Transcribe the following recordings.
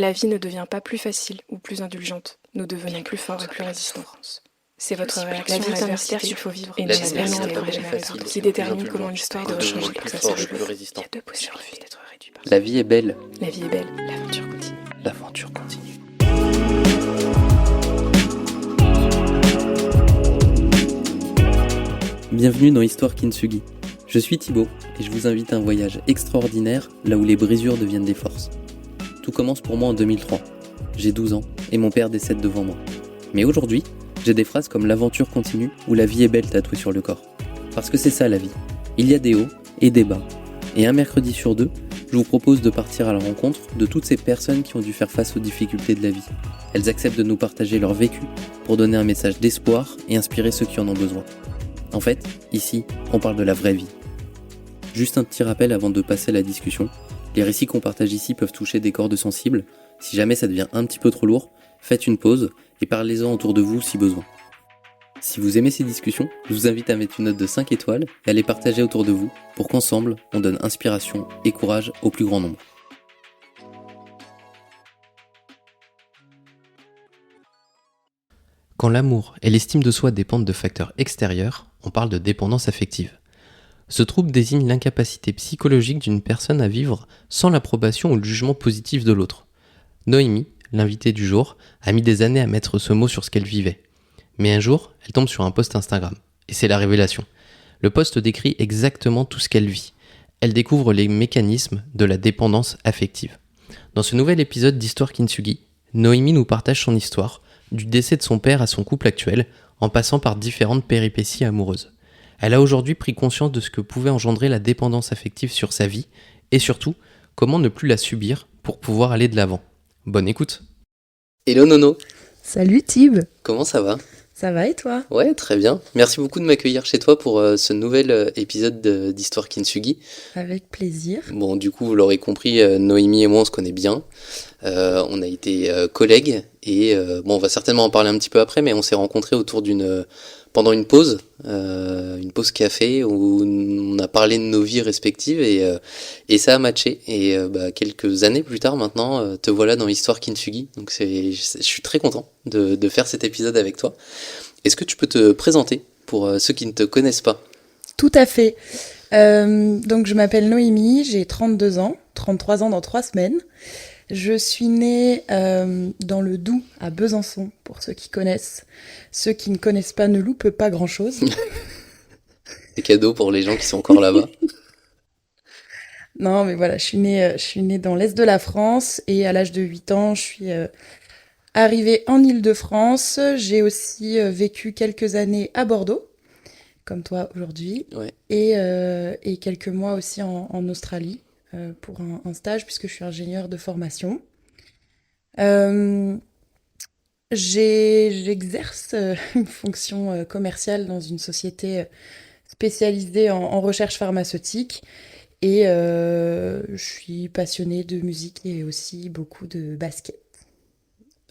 La vie ne devient pas plus facile ou plus indulgente. Nous devenons plus forts et plus résistants. C'est votre réaction à l'adversité qu'il faut vivre et non l'événement un problème à résoudre qui détermine comment l'histoire doit changer pour que ça se joue. Il y a deux possibilités d'être réduit par ça. La vie est belle. La vie est belle, l'aventure continue. L'aventure continue. Bienvenue dans Histoire Kintsugi. Je suis Thibaut et je vous invite à un voyage extraordinaire là où les brisures deviennent des forces. Tout commence pour moi en 2003. J'ai 12 ans et mon père décède devant moi. Mais aujourd'hui, j'ai des phrases comme l'aventure continue ou la vie est belle tatouées sur le corps. Parce que c'est ça la vie. Il y a des hauts et des bas. Et un mercredi sur deux, je vous propose de partir à la rencontre de toutes ces personnes qui ont dû faire face aux difficultés de la vie. Elles acceptent de nous partager leur vécu pour donner un message d'espoir et inspirer ceux qui en ont besoin. En fait, ici, on parle de la vraie vie. Juste un petit rappel avant de passer à la discussion. Les récits qu'on partage ici peuvent toucher des cordes sensibles. Si jamais ça devient un petit peu trop lourd, faites une pause et parlez-en autour de vous si besoin. Si vous aimez ces discussions, je vous invite à mettre une note de 5 étoiles et à les partager autour de vous pour qu'ensemble, on donne inspiration et courage au plus grand nombre. Quand l'amour et l'estime de soi dépendent de facteurs extérieurs, on parle de dépendance affective. Ce trouble désigne l'incapacité psychologique d'une personne à vivre sans l'approbation ou le jugement positif de l'autre. Noémie, l'invitée du jour, a mis des années à mettre ce mot sur ce qu'elle vivait. Mais un jour, elle tombe sur un post Instagram. Et c'est la révélation. Le post décrit exactement tout ce qu'elle vit. Elle découvre les mécanismes de la dépendance affective. Dans ce nouvel épisode d'Histoire Kintsugi, Noémie nous partage son histoire, du décès de son père à son couple actuel, en passant par différentes péripéties amoureuses. Elle a aujourd'hui pris conscience de ce que pouvait engendrer la dépendance affective sur sa vie, et surtout, comment ne plus la subir pour pouvoir aller de l'avant. Bonne écoute. Hello Nono. Salut Thib. Comment ça va ? Ça va et toi ? Ouais, très bien. Merci beaucoup de m'accueillir chez toi pour ce nouvel épisode d'Histoire Kintsugi. Avec plaisir. Bon, du coup, vous l'aurez compris, Noémie et moi, on se connaît bien. On a été collègues et on va certainement en parler un petit peu après, mais on s'est rencontrés pendant une pause café où on a parlé de nos vies respectives et ça a matché. Et quelques années plus tard maintenant, te voilà dans Histoire Kintsugi. Donc je suis très content de faire cet épisode avec toi. Est-ce que tu peux te présenter pour ceux qui ne te connaissent pas ? Tout à fait. Donc je m'appelle Noémie, j'ai 32 ans, 33 ans dans 3 semaines. Je suis née dans le Doubs, à Besançon, pour ceux qui connaissent. Ceux qui ne connaissent pas ne loupent pas grand-chose. Des cadeaux pour les gens qui sont encore là-bas. Non, mais voilà, je suis née dans l'est de la France et à l'âge de 8 ans, je suis arrivée en Île-de-France. J'ai aussi vécu quelques années à Bordeaux, comme toi aujourd'hui, Ouais. et quelques mois aussi en Australie. Pour un stage, puisque je suis ingénieure de formation. J'exerce une fonction commerciale dans une société spécialisée en recherche pharmaceutique et je suis passionnée de musique et aussi beaucoup de basket.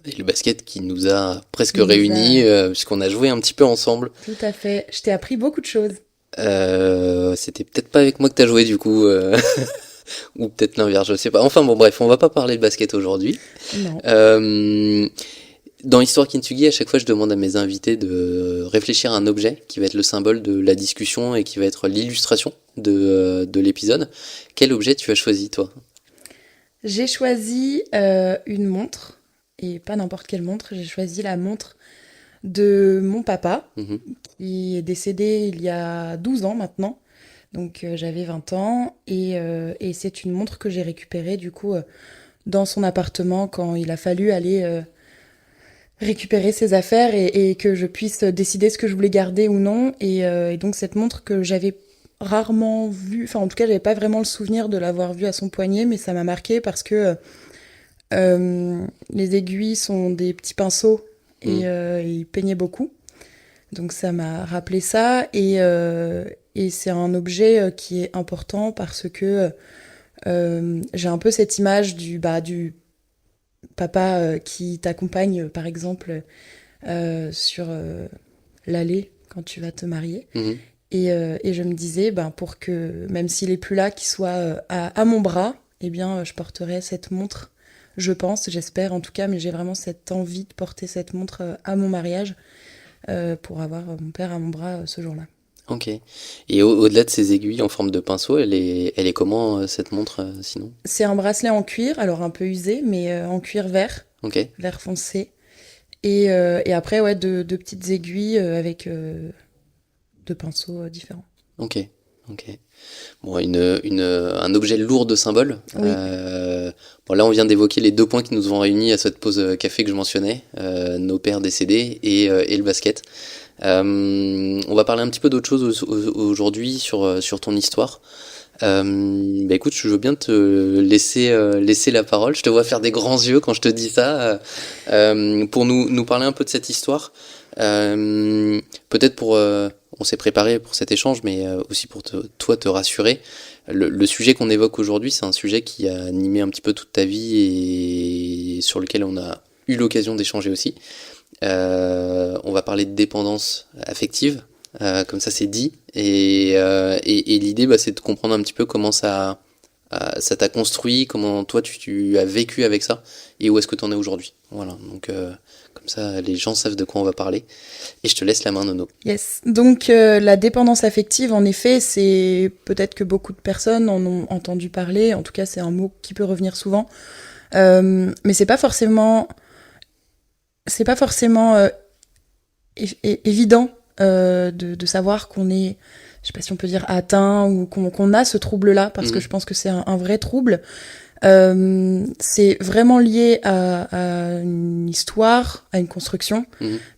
Et le basket qui nous a presque réunis, puisqu'on a joué un petit peu ensemble. Tout à fait. Je t'ai appris beaucoup de choses. C'était peut-être pas avec moi que t'as joué du coup. Ou peut-être l'inverse, je sais pas. Enfin bon, bref, on va pas parler de basket aujourd'hui. Non. Dans Histoire Kintsugi, à chaque fois, je demande à mes invités de réfléchir à un objet qui va être le symbole de la discussion et qui va être l'illustration de l'épisode. Quel objet tu as choisi, toi ? J'ai choisi une montre, et pas n'importe quelle montre. J'ai choisi la montre de mon papa, qui est décédé il y a 12 ans maintenant. Donc j'avais 20 ans et c'est une montre que j'ai récupérée du coup dans son appartement quand il a fallu aller récupérer ses affaires et que je puisse décider ce que je voulais garder ou non. Et donc cette montre que j'avais rarement vue, enfin en tout cas j'avais pas vraiment le souvenir de l'avoir vue à son poignet, mais ça m'a marqué parce que les aiguilles sont des petits pinceaux et il peignait beaucoup. Donc ça m'a rappelé ça et c'est un objet qui est important parce que j'ai un peu cette image du papa qui t'accompagne par exemple sur l'allée quand tu vas te marier. Et je me disais pour que même s'il est plus là, qu'il soit à mon bras, eh bien je porterai cette montre je pense, j'espère en tout cas, mais j'ai vraiment cette envie de porter cette montre à mon mariage pour avoir mon père à mon bras ce jour-là. Ok. Et au-delà de ces aiguilles en forme de pinceau, elle est comment cette montre sinon? C'est un bracelet en cuir, alors un peu usé, mais en cuir vert, Ok. vert foncé. Et après, ouais, deux petites aiguilles avec deux pinceaux différents. Ok. Bon, un objet lourd de symboles. Oui. Bon, là, on vient d'évoquer les 2 points qui nous ont réunis à cette pause café que je mentionnais, nos pères décédés et le basket. On va parler un petit peu d'autre chose aujourd'hui sur ton histoire. Écoute, je veux bien te laisser la parole. Je te vois faire des grands yeux quand je te dis ça, pour nous parler un peu de cette histoire. Peut-être on s'est préparé pour cet échange, mais aussi pour toi te rassurer. Le sujet qu'on évoque aujourd'hui, c'est un sujet qui a animé un petit peu toute ta vie et sur lequel on a eu l'occasion d'échanger aussi. On va parler de dépendance affective, comme ça c'est dit, et l'idée c'est de comprendre un petit peu comment ça t'a construit, comment toi tu as vécu avec ça, et où est-ce que tu en es aujourd'hui. Voilà, donc comme ça les gens savent de quoi on va parler, et je te laisse la main, Nono. Yes, donc la dépendance affective, en effet, c'est peut-être que beaucoup de personnes en ont entendu parler, en tout cas c'est un mot qui peut revenir souvent, mais c'est pas forcément évident de savoir qu'on est, je sais pas si on peut dire atteint ou qu'on a ce trouble-là, parce que je pense que c'est un vrai trouble. C'est vraiment lié à une histoire, à une construction.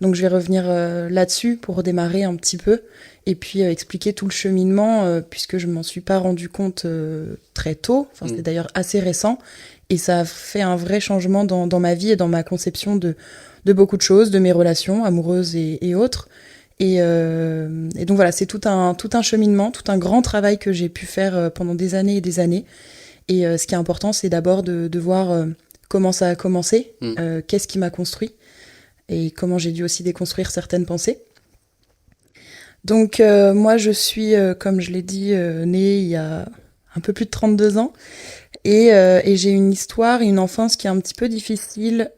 Donc je vais revenir là-dessus pour redémarrer un petit peu et puis expliquer tout le cheminement, puisque je m'en suis pas rendu compte très tôt. Enfin, c'est d'ailleurs assez récent et ça a fait un vrai changement dans ma vie et dans ma conception de beaucoup de choses, de mes relations amoureuses et autres. Et donc voilà, c'est tout un cheminement, tout un grand travail que j'ai pu faire pendant des années et des années. Et ce qui est important, c'est d'abord de voir comment ça a commencé, qu'est-ce qui m'a construit, et comment j'ai dû aussi déconstruire certaines pensées. Donc moi, je suis, comme je l'ai dit, née il y a un peu plus de 32 ans, et j'ai une histoire, une enfance qui est un petit peu difficile,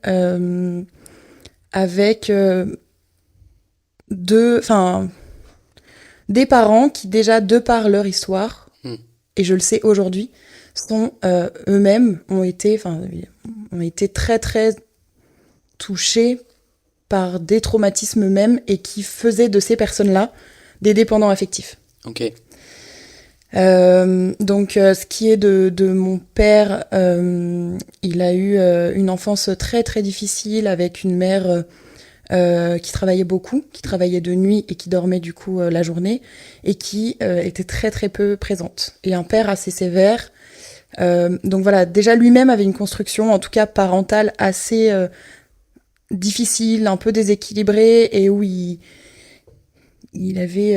avec des parents qui déjà, de par leur histoire, et je le sais aujourd'hui, sont eux-mêmes ont été très très touchés par des traumatismes eux-mêmes et qui faisaient de ces personnes-là des dépendants affectifs. Ok. Donc ce qui est de mon père, il a eu une enfance très très difficile avec une mère qui travaillait beaucoup, qui travaillait de nuit et qui dormait du coup la journée et qui était très très peu présente. Et un père assez sévère. Donc voilà, déjà lui-même avait une construction, en tout cas parentale, assez difficile, un peu déséquilibrée, et où il avait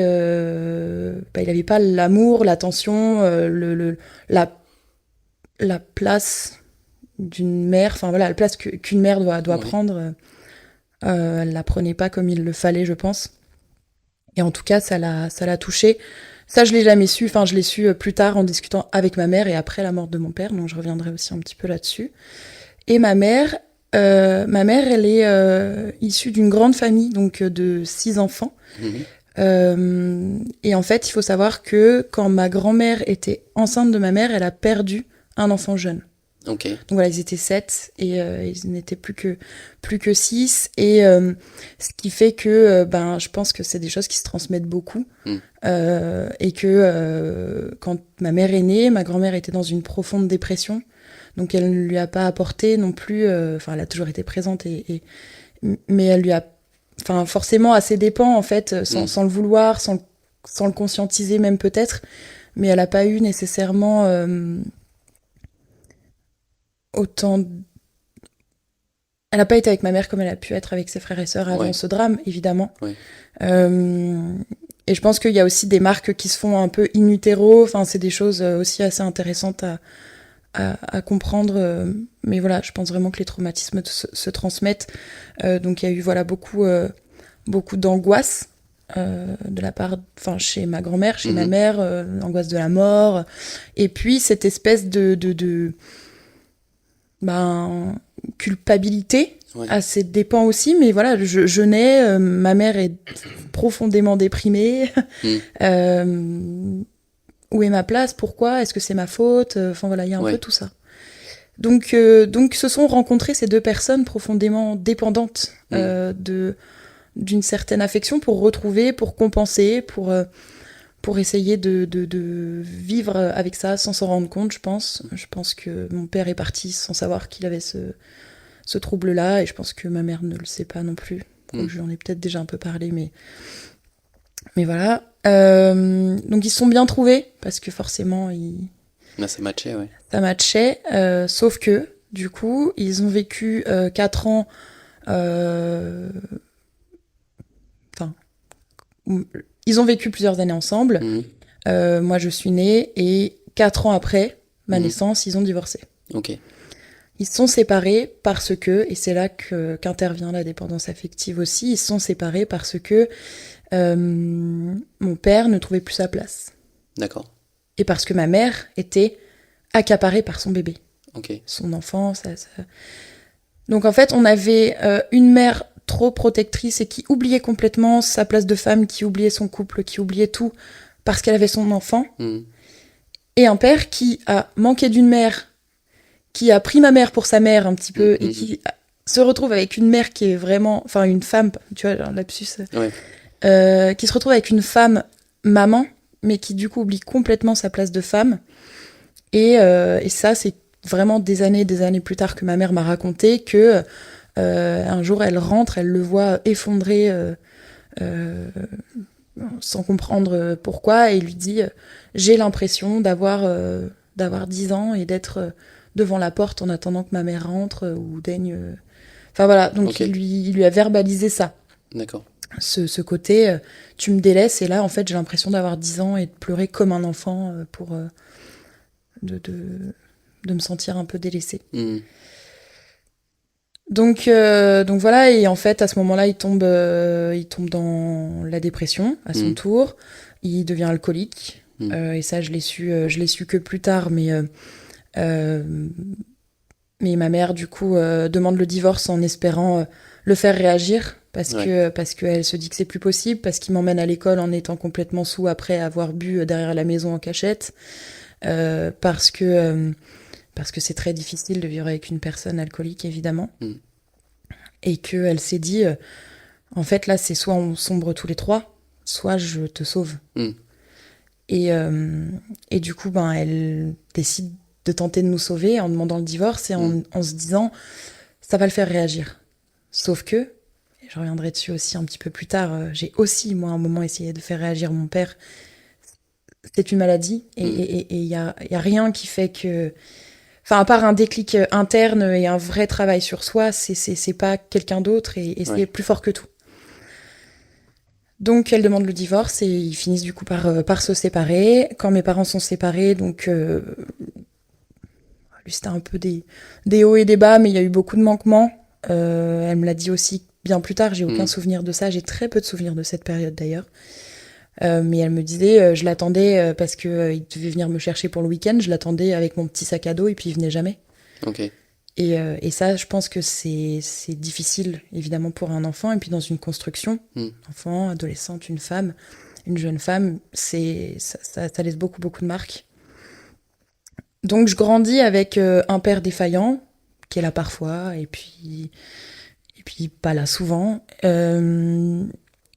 pas l'amour, l'attention, la place d'une mère, enfin voilà, la place qu'une mère doit prendre. Elle la prenait pas comme il le fallait, je pense. Et en tout cas, ça l'a touchée. Ça, je l'ai jamais su. Enfin, je l'ai su plus tard en discutant avec ma mère et après la mort de mon père. Donc, je reviendrai aussi un petit peu là-dessus. Et ma mère, elle est issue d'une grande famille, donc de 6 enfants. Et en fait, il faut savoir que quand ma grand-mère était enceinte de ma mère, elle a perdu un enfant jeune. Okay. Donc voilà, ils étaient 7 et ils n'étaient plus que 6. Et ce qui fait que je pense que c'est des choses qui se transmettent beaucoup. Et que quand ma mère est née, ma grand-mère était dans une profonde dépression. Donc elle ne lui a pas apporté non plus... elle a toujours été présente, mais elle lui a... forcément à ses dépens, en fait, sans le vouloir, sans le conscientiser même peut-être. Mais elle n'a pas eu nécessairement... autant... Elle n'a pas été avec ma mère comme elle a pu être avec ses frères et sœurs avant ce drame, évidemment. Ouais. Et je pense qu'il y a aussi des marques qui se font un peu in utero. Enfin, c'est des choses aussi assez intéressantes à comprendre. Mais voilà, je pense vraiment que les traumatismes se transmettent. Donc il y a eu beaucoup d'angoisse de la part, chez ma grand-mère, chez ma mère, l'angoisse de la mort. Et puis cette espèce de culpabilité. Ouais. À ses dépens aussi, mais voilà, je nais, ma mère est profondément déprimée. Où est ma place? Pourquoi? Est-ce que c'est ma faute? Enfin voilà, il y a un peu tout ça. Donc se sont rencontrées ces deux personnes profondément dépendantes d'une certaine affection pour retrouver, pour compenser, pour essayer de vivre avec ça sans s'en rendre compte, je pense. Je pense que mon père est parti sans savoir qu'il avait ce trouble-là, et je pense que ma mère ne le sait pas non plus. Donc je lui en ai peut-être déjà un peu parlé, mais voilà. Donc ils se sont bien trouvés, parce que forcément, ça matchait, ouais. Ça matchait, sauf que, du coup, ils ont vécu 4 ans... ils ont vécu plusieurs années ensemble. Moi, je suis née, et 4 ans après ma naissance, ils ont divorcé. Ok. Ils se sont séparés parce que, et c'est là qu'intervient la dépendance affective aussi, ils se sont séparés parce que mon père ne trouvait plus sa place. D'accord. Et parce que ma mère était accaparée par son bébé. Ok. Son enfant, ça... Donc en fait, on avait une mère trop protectrice et qui oubliait complètement sa place de femme, qui oubliait son couple, qui oubliait tout parce qu'elle avait son enfant. Et un père qui a manqué d'une mère, qui a pris ma mère pour sa mère un petit peu, et qui se retrouve avec une mère qui est vraiment... Enfin, une femme, tu vois, genre lapsus... qui se retrouve avec une femme maman, mais qui du coup oublie complètement sa place de femme. Et ça, c'est vraiment des années plus tard que ma mère m'a raconté que un jour elle rentre, elle le voit effondré sans comprendre pourquoi, et lui dit j'ai l'impression d'avoir 10 ans et d'être devant la porte en attendant que ma mère rentre ou daigne. Enfin voilà, donc il lui a verbalisé ça. D'accord. Ce côté, tu me délaisses, et là, en fait, j'ai l'impression d'avoir 10 ans et de pleurer comme un enfant pour de me sentir un peu délaissée. Donc voilà, et en fait, à ce moment-là, il tombe dans la dépression, à son tour. Il devient alcoolique. Et ça, je l'ai su que plus tard, mais ma mère, du coup, demande le divorce en espérant le faire réagir, parce qu'elle se dit que c'est plus possible, parce qu'il m'emmène à l'école en étant complètement saoul après avoir bu derrière la maison en cachette, parce que c'est très difficile de vivre avec une personne alcoolique, évidemment. Et qu'elle s'est dit, en fait, là, c'est soit on sombre tous les trois, soit je te sauve. Et du coup, elle décide de tenter de nous sauver en demandant le divorce et en se disant, ça va le faire réagir. Sauf que, et je reviendrai dessus aussi un petit peu plus tard, j'ai aussi, moi, à un moment, essayé de faire réagir mon père. C'est une maladie, et il y a rien qui fait que... Enfin, à part un déclic interne et un vrai travail sur soi, c'est pas quelqu'un d'autre, et c'est plus fort que tout. Donc, elle demande le divorce, et ils finissent du coup par se séparer. Quand mes parents sont séparés, donc... lui, c'était un peu des hauts et des bas, mais il y a eu beaucoup de manquements. Elle me l'a dit aussi bien plus tard, j'ai aucun souvenir de ça, j'ai très peu de souvenirs de cette période d'ailleurs. Mais elle me disait, je l'attendais parce qu'il devait venir me chercher pour le week-end, je l'attendais avec mon petit sac à dos, et puis il venait jamais. Ok. Et ça, je pense que c'est difficile, évidemment, pour un enfant, et puis dans une construction, enfant, adolescente, une jeune femme, ça laisse beaucoup, beaucoup de marques. Donc je grandis avec un père défaillant, qui est là parfois, et puis pas là souvent,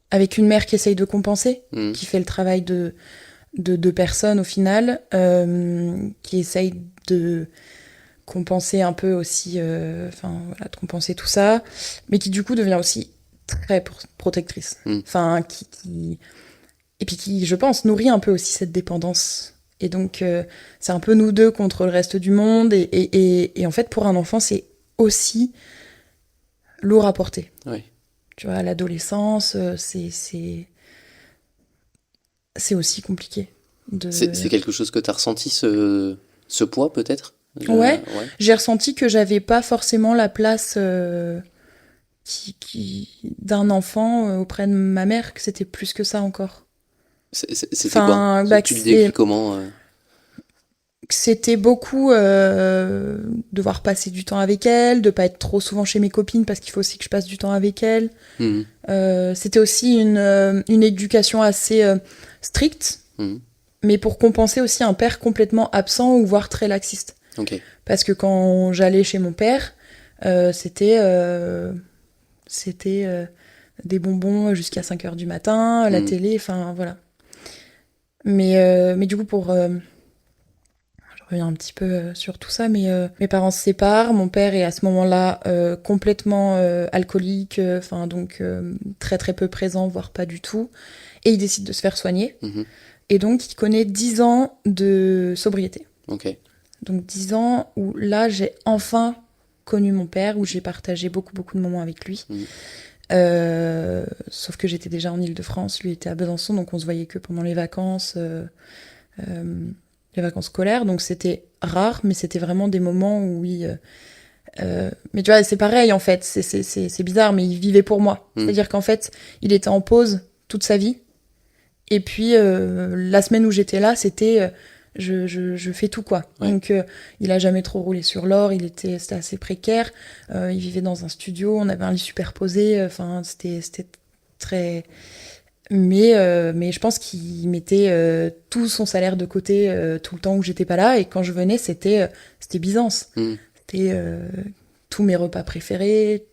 avec une mère qui essaye de compenser, qui fait le travail de personnes au final, qui essaye de compenser un peu aussi, de compenser tout ça, mais qui du coup devient aussi très protectrice. Enfin, et puis qui, je pense, nourrit un peu aussi cette dépendance. Et donc, c'est un peu nous deux contre le reste du monde. Et en fait, pour un enfant, c'est aussi lourd à porter. Oui. Tu vois, à l'adolescence, c'est aussi compliqué. C'est quelque chose que tu as ressenti, ce poids, peut-être ? Ouais, j'ai ressenti que j'avais pas forcément la place d'un enfant auprès de ma mère, que c'était plus que ça encore. C'était quoi ? Tu le décris comment c'était beaucoup devoir passer du temps avec elle, de pas être trop souvent chez mes copines parce qu'il faut aussi que je passe du temps avec elle. C'était aussi une éducation assez stricte, mais pour compenser aussi un père complètement absent ou voire très laxiste. Okay. Parce que quand j'allais chez mon père, c'était des bonbons jusqu'à 5h du matin, la télé, enfin voilà. Mais du coup, je reviens un petit peu sur tout ça, mais mes parents se séparent, mon père est à ce moment-là complètement alcoolique, donc très très peu présent, voire pas du tout, et il décide de se faire soigner, et donc il connaît 10 ans de sobriété. Okay. Donc 10 ans où là j'ai enfin connu mon père, où j'ai partagé beaucoup de moments avec lui. Sauf que j'étais déjà en Île-de-France, lui était à Besançon, donc on se voyait que pendant les vacances scolaires, donc c'était rare, mais c'était vraiment des moments où mais tu vois, c'est pareil en fait, c'est bizarre, mais il vivait pour moi. C'est-à-dire qu'en fait, il était en pause toute sa vie, et puis la semaine où j'étais là, c'était je fais tout, quoi. Ouais. Donc il a jamais trop roulé sur l'or, c'était assez précaire, il vivait dans un studio, on avait un lit superposé, c'était très... Mais je pense qu'il mettait tout son salaire de côté tout le temps où j'étais pas là, et quand je venais, c'était Byzance. C'était tous mes repas préférés,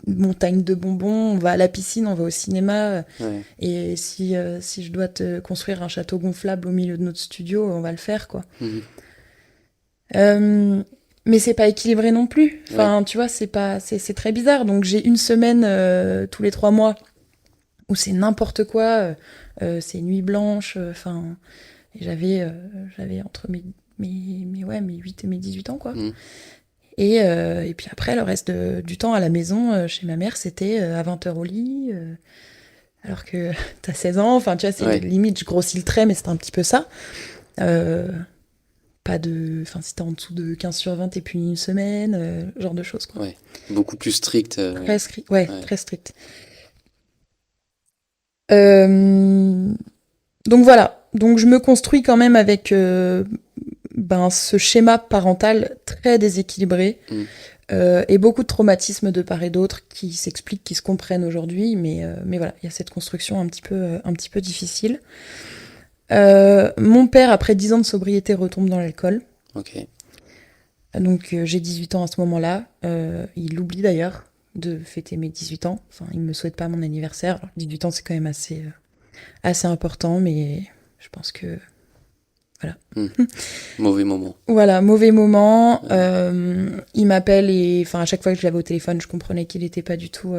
montagne de bonbons, on va à la piscine, on va au cinéma, et si je dois te construire un château gonflable au milieu de notre studio, on va le faire, quoi. Mais c'est pas équilibré non plus. Tu vois, c'est très bizarre. Donc j'ai une semaine tous les 3 mois où c'est n'importe quoi, c'est nuit blanche, et j'avais entre mes 8 et mes 18 ans, quoi. Et puis après, le reste du temps à la maison, chez ma mère, c'était à 20h au lit, alors que t'as 16 ans, tu vois, c'est limite, je grossis le trait, mais c'est un petit peu ça. Pas de... si t'es en dessous de 15/20, t'es puni une semaine, genre de choses, quoi. Ouais, beaucoup plus strict. Très strict. Donc voilà, donc je me construis quand même avec... ce schéma parental très déséquilibré et beaucoup de traumatismes de part et d'autre qui s'expliquent, qui se comprennent aujourd'hui, mais voilà, il y a cette construction un petit peu difficile. Mon père, après 10 ans de sobriété, retombe dans l'alcool. Okay. Donc j'ai 18 ans à ce moment-là. Il oublie d'ailleurs de fêter mes 18 ans. Il me souhaite pas mon anniversaire. Alors, 18 ans, c'est quand même assez important, mais je pense que voilà. Mauvais moment. Voilà, mauvais moment. Il m'appelle et à chaque fois que je l'avais au téléphone, je comprenais qu'il n'était pas du tout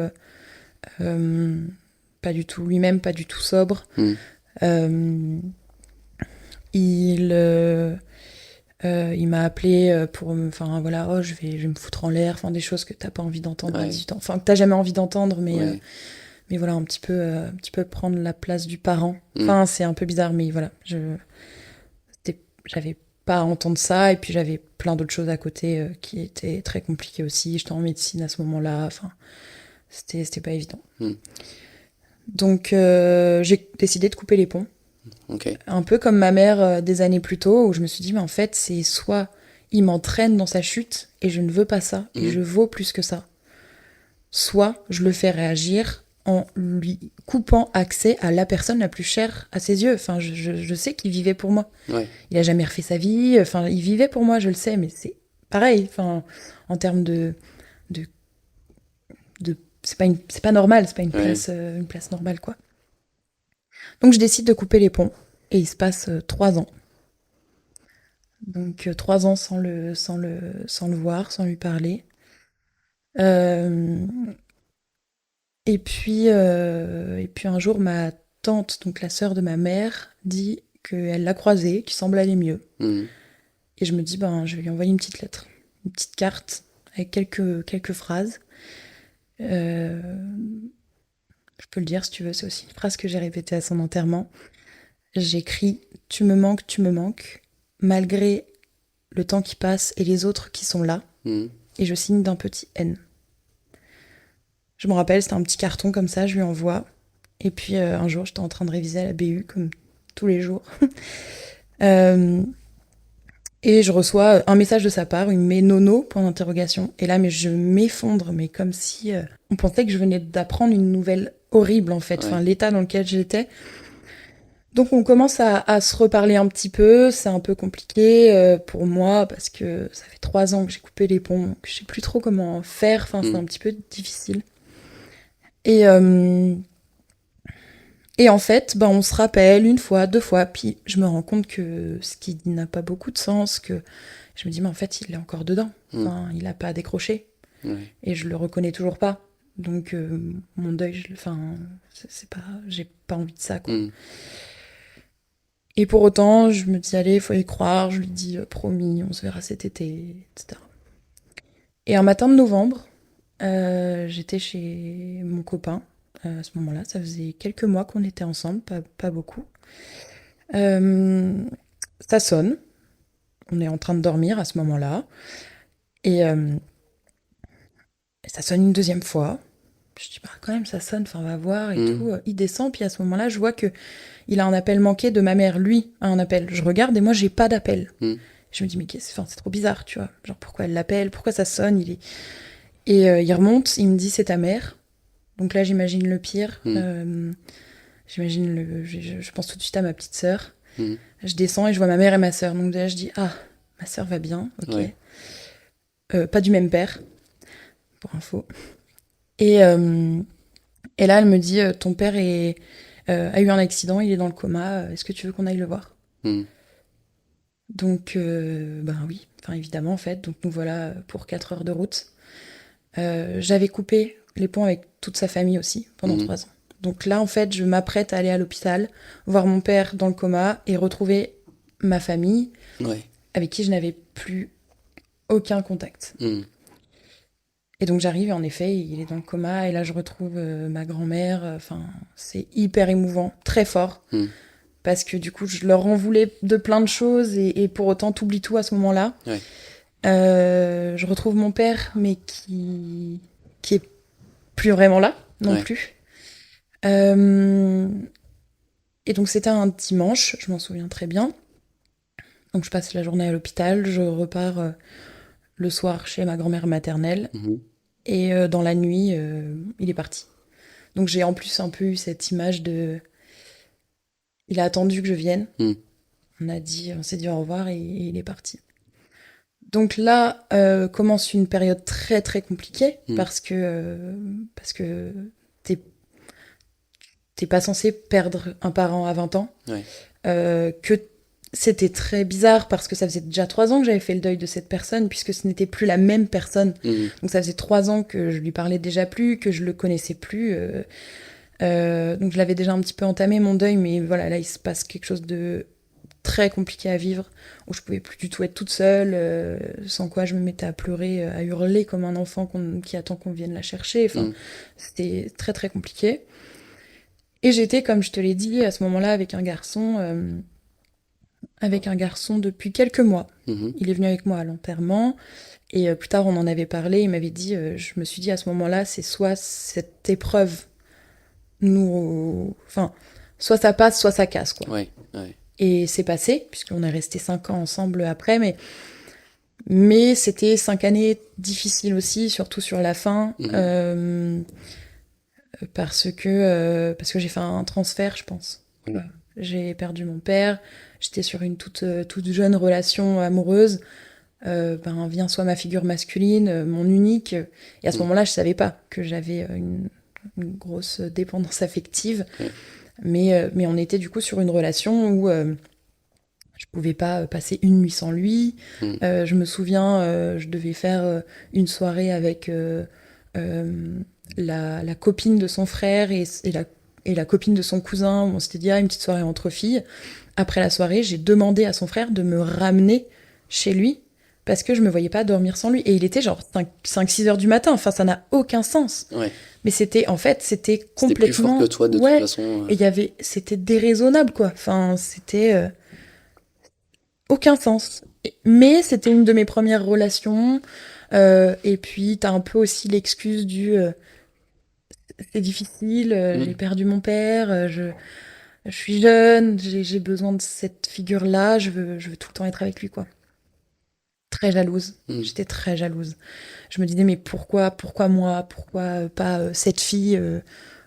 lui-même, pas du tout sobre. Il m'a appelé pour je vais me foutre en l'air, des choses que t'as pas envie d'entendre à 18 ans, que t'as jamais envie d'entendre, mais voilà, un petit peu prendre la place du parent. C'est un peu bizarre, mais voilà, j'avais pas à entendre ça, et puis j'avais plein d'autres choses à côté qui étaient très compliquées aussi. J'étais en médecine à ce moment-là, c'était pas évident. Donc j'ai décidé de couper les ponts. Okay. Un peu comme ma mère des années plus tôt, où je me suis dit, mais en fait, c'est soit il m'entraîne dans sa chute, et je ne veux pas ça, et je vaux plus que ça. Soit je le fais réagir en lui coupant accès à la personne la plus chère à ses yeux. Je sais qu'il vivait pour moi. Ouais. Il a jamais refait sa vie. Il vivait pour moi, je le sais, mais c'est pareil. En termes de c'est pas normal, c'est pas une place normale, quoi. Donc je décide de couper les ponts, et il se passe 3 ans. Donc 3 ans sans le voir, sans lui parler. Et puis un jour, ma tante, donc la sœur de ma mère, dit qu'elle l'a croisé, qu'il semble aller mieux. Et je me dis, je vais lui envoyer une petite lettre, une petite carte avec quelques phrases. Je peux le dire si tu veux, c'est aussi une phrase que j'ai répétée à son enterrement. J'écris « Tu me manques, malgré le temps qui passe et les autres qui sont là. » Et je signe d'un petit N. Je me rappelle, c'était un petit carton comme ça, je lui envoie. Et puis un jour, j'étais en train de réviser à la BU, comme tous les jours. Et Et je reçois un message de sa part, il me met nono, point d'interrogation. Et là, mais je m'effondre, mais comme si on pensait que je venais d'apprendre une nouvelle horrible, en fait. Enfin, l'état dans lequel j'étais. Donc on commence à se reparler un petit peu, c'est un peu compliqué pour moi parce que ça fait 3 ans que j'ai coupé les ponts, que je sais plus trop comment faire, enfin c'est un petit peu difficile. Et en fait, on se rappelle 1 fois, 2 fois, puis je me rends compte que ce qu'il dit n'a pas beaucoup de sens, que je me dis mais en fait il est encore dedans, enfin, il a pas décroché, et je le reconnais toujours pas. Donc mon deuil, c'est pas, j'ai pas envie de ça quoi. Et pour autant, je me dis, allez, faut y croire. Je lui dis, promis, on se verra cet été, etc. Et un matin de novembre, j'étais chez mon copain. À ce moment-là, ça faisait quelques mois qu'on était ensemble, pas beaucoup. Ça sonne. On est en train de dormir à ce moment-là. Et ça sonne une 2e fois. Je dis, quand même, ça sonne, enfin, on va voir et tout. Il descend, puis à ce moment-là, je vois que il a un appel manqué de ma mère. Lui a un appel. Je regarde et moi, j'ai pas d'appel. Je me dis, mais c'est trop bizarre, tu vois. Genre, pourquoi elle l'appelle? Pourquoi ça sonne? Et il remonte, il me dit, c'est ta mère. Donc là, j'imagine le pire. Je pense tout de suite à ma petite sœur. Je descends et je vois ma mère et ma sœur. Donc là, je dis, ah, ma sœur va bien, ok. Pas du même père, pour info. Et là, elle me dit, ton père a eu un accident, il est dans le coma, est-ce que tu veux qu'on aille le voir? Donc, oui, évidemment, en fait. Donc, nous voilà pour 4 heures de route. J'avais coupé les ponts avec toute sa famille aussi, pendant 3 ans. Donc là, en fait, je m'apprête à aller à l'hôpital, voir mon père dans le coma et retrouver ma famille, avec qui je n'avais plus aucun contact. Et donc j'arrive et en effet, il est dans le coma et là je retrouve ma grand-mère. C'est hyper émouvant, très fort. Parce que du coup, je leur en voulais de plein de choses et pour autant, t'oublies tout à ce moment-là. Je retrouve mon père, mais qui est plus vraiment là non plus. Et donc c'était un dimanche, je m'en souviens très bien. Donc je passe la journée à l'hôpital, je repars le soir chez ma grand-mère maternelle. Et dans la nuit, il est parti. Donc j'ai en plus un peu eu cette image de... Il a attendu que je vienne. On s'est dit au revoir et il est parti. Donc là commence une période très très compliquée parce que t'es pas censé perdre un parent à 20 ans. Que c'était très bizarre parce que ça faisait déjà 3 ans que j'avais fait le deuil de cette personne puisque ce n'était plus la même personne. Donc ça faisait 3 ans que je lui parlais déjà plus, que je le connaissais plus. Donc je l'avais déjà un petit peu entamé mon deuil, mais voilà, là il se passe quelque chose de très compliqué à vivre où je pouvais plus du tout être toute seule, sans quoi je me mettais à pleurer, à hurler comme un enfant qui attend qu'on vienne la chercher. C'était très très compliqué. Et j'étais, comme je te l'ai dit, à ce moment-là avec un garçon depuis quelques mois. Il est venu avec moi à l'enterrement et plus tard on en avait parlé, il m'avait dit, je me suis dit à ce moment-là, c'est soit cette épreuve soit ça passe, soit ça casse quoi. Et c'est passé, puisqu'on est resté 5 ans ensemble après, mais c'était 5 années difficiles aussi, surtout sur la fin, parce que j'ai fait un transfert, je pense. J'ai perdu mon père, j'étais sur une toute jeune relation amoureuse. Vient soit ma figure masculine, mon unique, et à ce moment-là, je savais pas que j'avais une grosse dépendance affective, mais on était du coup sur une relation où je pouvais pas passer une nuit sans lui. Je me souviens, je devais faire une soirée avec la copine de son frère et la copine de son cousin, où on s'était dit une petite soirée entre filles. Après la soirée, j'ai demandé à son frère de me ramener chez lui parce que je me voyais pas dormir sans lui. Et il était genre 5-6 heures du matin, enfin ça n'a aucun sens. Mais c'était complètement... C'était plus fort que toi de toute façon. Et c'était déraisonnable quoi, c'était... aucun sens. Mais c'était une de mes premières relations. Et puis, t'as un peu aussi l'excuse du... c'est difficile, j'ai perdu mon père, je suis jeune, j'ai besoin de cette figure-là, je veux tout le temps être avec lui, quoi. très jalouse. J'étais très jalouse. Je me disais, mais pourquoi moi? Pourquoi pas cette fille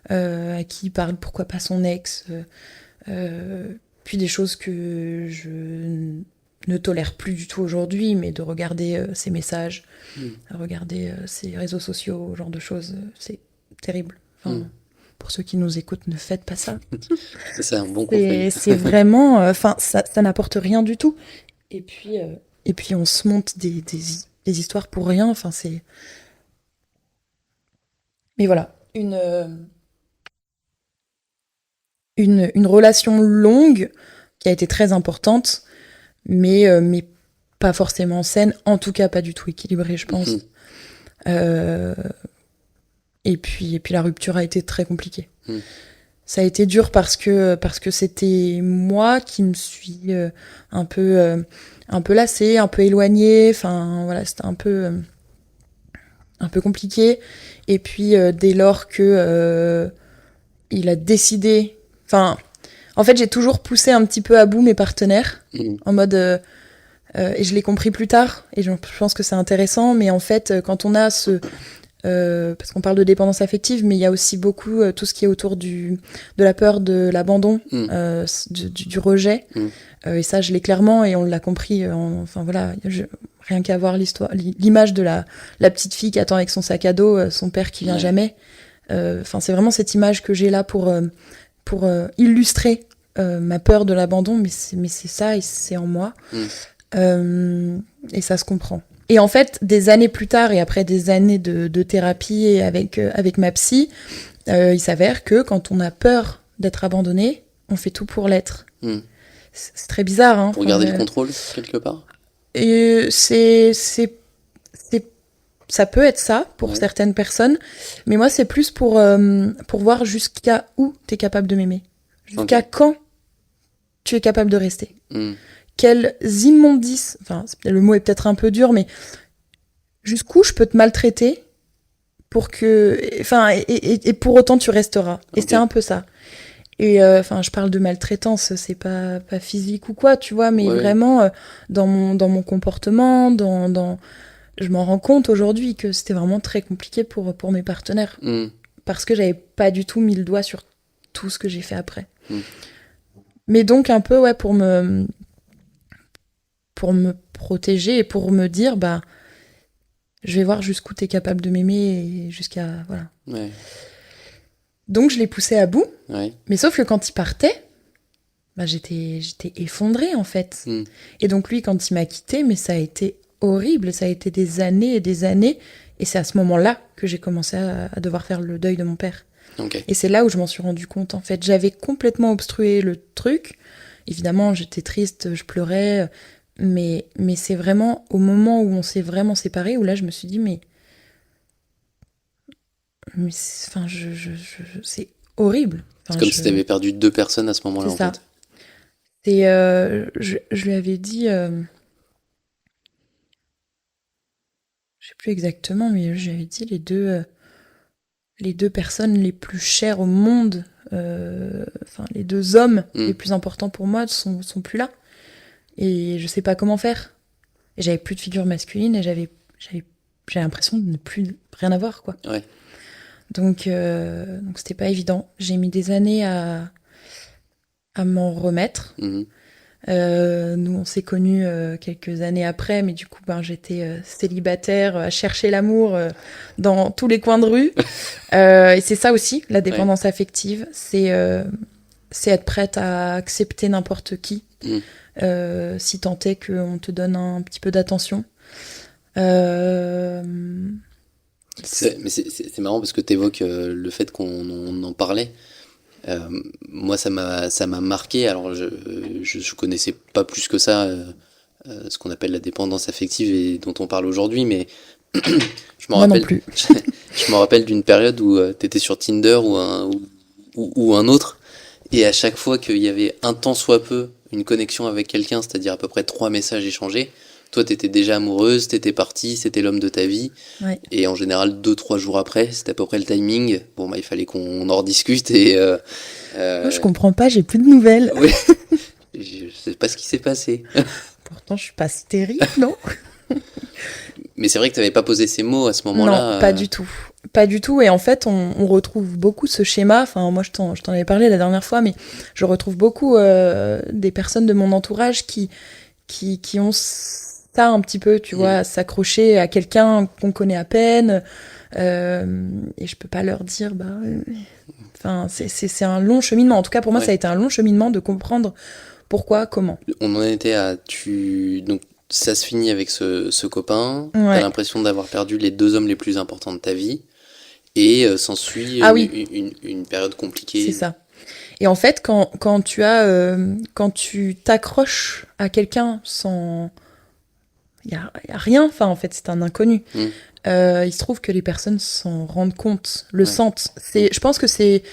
à qui il parle? Pourquoi pas son ex? Puis des choses que je ne tolère plus du tout aujourd'hui, mais de regarder ses messages, regarder ses réseaux sociaux, ce genre de choses, c'est terrible. Enfin, pour ceux qui nous écoutent, ne faites pas ça. C'est un bon conseil. C'est vraiment... ça n'apporte rien du tout. Et puis on se monte des histoires pour rien. Enfin, c'est... Mais voilà, une relation longue qui a été très importante, mais pas forcément saine, en tout cas pas du tout équilibrée, je pense. Et puis la rupture a été très compliquée. Ça a été dur parce que c'était moi qui me suis un peu lassée, un peu éloignée. Enfin voilà, c'était un peu compliqué. Et puis dès lors que il a décidé, enfin en fait j'ai toujours poussé un petit peu à bout mes partenaires en mode et je l'ai compris plus tard et je pense que c'est intéressant, mais en fait quand on a parce qu'on parle de dépendance affective, mais il y a aussi beaucoup tout ce qui est autour de la peur de l'abandon, du rejet. Et ça, je l'ai clairement, et on l'a compris. Enfin voilà, rien qu'à voir l'image de la petite fille qui attend avec son sac à dos, son père qui vient jamais. Enfin, c'est vraiment cette image que j'ai là pour illustrer ma peur de l'abandon, mais c'est ça, et c'est en moi. Et ça se comprend. Et en fait, des années plus tard, et après des années de thérapie et avec ma psy, il s'avère que quand on a peur d'être abandonné, on fait tout pour l'être. C'est très bizarre. Hein, pour garder le contrôle, quelque part. Et ça peut être ça pour certaines personnes, mais moi, c'est plus pour voir jusqu'à où tu es capable de m'aimer. Jusqu'à quand tu es capable de rester. Quels immondices, enfin le mot est peut-être un peu dur, mais jusqu'où je peux te maltraiter pour que, enfin, et pour autant tu resteras. Et c'est un peu ça. Et enfin, je parle de maltraitance, c'est pas physique ou quoi, tu vois, mais vraiment dans mon comportement, je m'en rends compte aujourd'hui que c'était vraiment très compliqué pour mes partenaires, parce que j'avais pas du tout mis le doigt sur tout ce que j'ai fait après. Mais donc un peu pour me protéger et pour me dire, bah, je vais voir jusqu'où t'es capable de m'aimer et jusqu'à... Voilà. Donc, je l'ai poussé à bout. Mais sauf que quand il partait, bah, j'étais effondrée, en fait. Et donc, lui, quand il m'a quittée, mais ça a été horrible. Ça a été des années et des années. Et c'est à ce moment-là que j'ai commencé à devoir faire le deuil de mon père. Et c'est là où je m'en suis rendu compte, en fait. J'avais complètement obstrué le truc. Évidemment, j'étais triste, je pleurais... Mais c'est vraiment au moment où on s'est vraiment séparés, où là je me suis dit mais enfin c'est horrible. Enfin, c'est comme si tu avais perdu 2 personnes à ce moment-là, c'est en ça. fait. Et je lui avais dit, je sais plus exactement, mais je lui avais dit les deux personnes les plus chères au monde, enfin les 2 hommes les plus importants pour moi sont plus là. Et je sais pas comment faire. Et j'avais plus de figure masculine et j'avais l'impression de ne plus rien avoir, quoi. Donc c'était pas évident. J'ai mis des années à m'en remettre. Nous, on s'est connus quelques années après, mais du coup, j'étais célibataire, à chercher l'amour dans tous les coins de rue. Et c'est ça aussi, la dépendance affective. C'est être prête à accepter n'importe qui. Si tant est qu'on te donne un petit peu d'attention. Mais c'est marrant parce que tu évoques le fait qu'on en parlait. Moi, ça m'a marqué. Alors, je connaissais pas plus que ça ce qu'on appelle la dépendance affective et dont on parle aujourd'hui, mais je me rappelle. Non plus. Je me rappelle d'une période où tu étais sur Tinder ou un autre, et à chaque fois qu'il y avait un tant soit peu une connexion avec quelqu'un, c'est-à-dire à peu près 3 messages échangés, toi t'étais déjà amoureuse, t'étais partie, c'était l'homme de ta vie, et en général 2-3 jours après, c'était à peu près le timing, il fallait qu'on en rediscute, et Moi, je comprends pas, j'ai plus de nouvelles. Je sais pas ce qui s'est passé. Pourtant je suis pas stérile, non? Mais c'est vrai que tu n'avais pas posé ces mots à ce moment-là. Non, pas du tout. Pas du tout. Et en fait, on retrouve beaucoup ce schéma. Enfin, moi, je t'en avais parlé la dernière fois, mais je retrouve beaucoup des personnes de mon entourage qui ont ça un petit peu, tu vois, s'accrocher à quelqu'un qu'on connaît à peine. Et je peux pas leur dire, enfin, c'est un long cheminement. En tout cas, pour moi, ça a été un long cheminement de comprendre pourquoi, comment. On en était à... Donc, ça se finit avec ce copain. Ouais. T'as l'impression d'avoir perdu les 2 hommes les plus importants de ta vie. Et s'ensuit une période compliquée. C'est ça. Et en fait, quand tu t'accroches à quelqu'un sans... Il y a rien, enfin, en fait, c'est un inconnu. Il se trouve que les personnes s'en rendent compte, le sentent. Je pense que c'est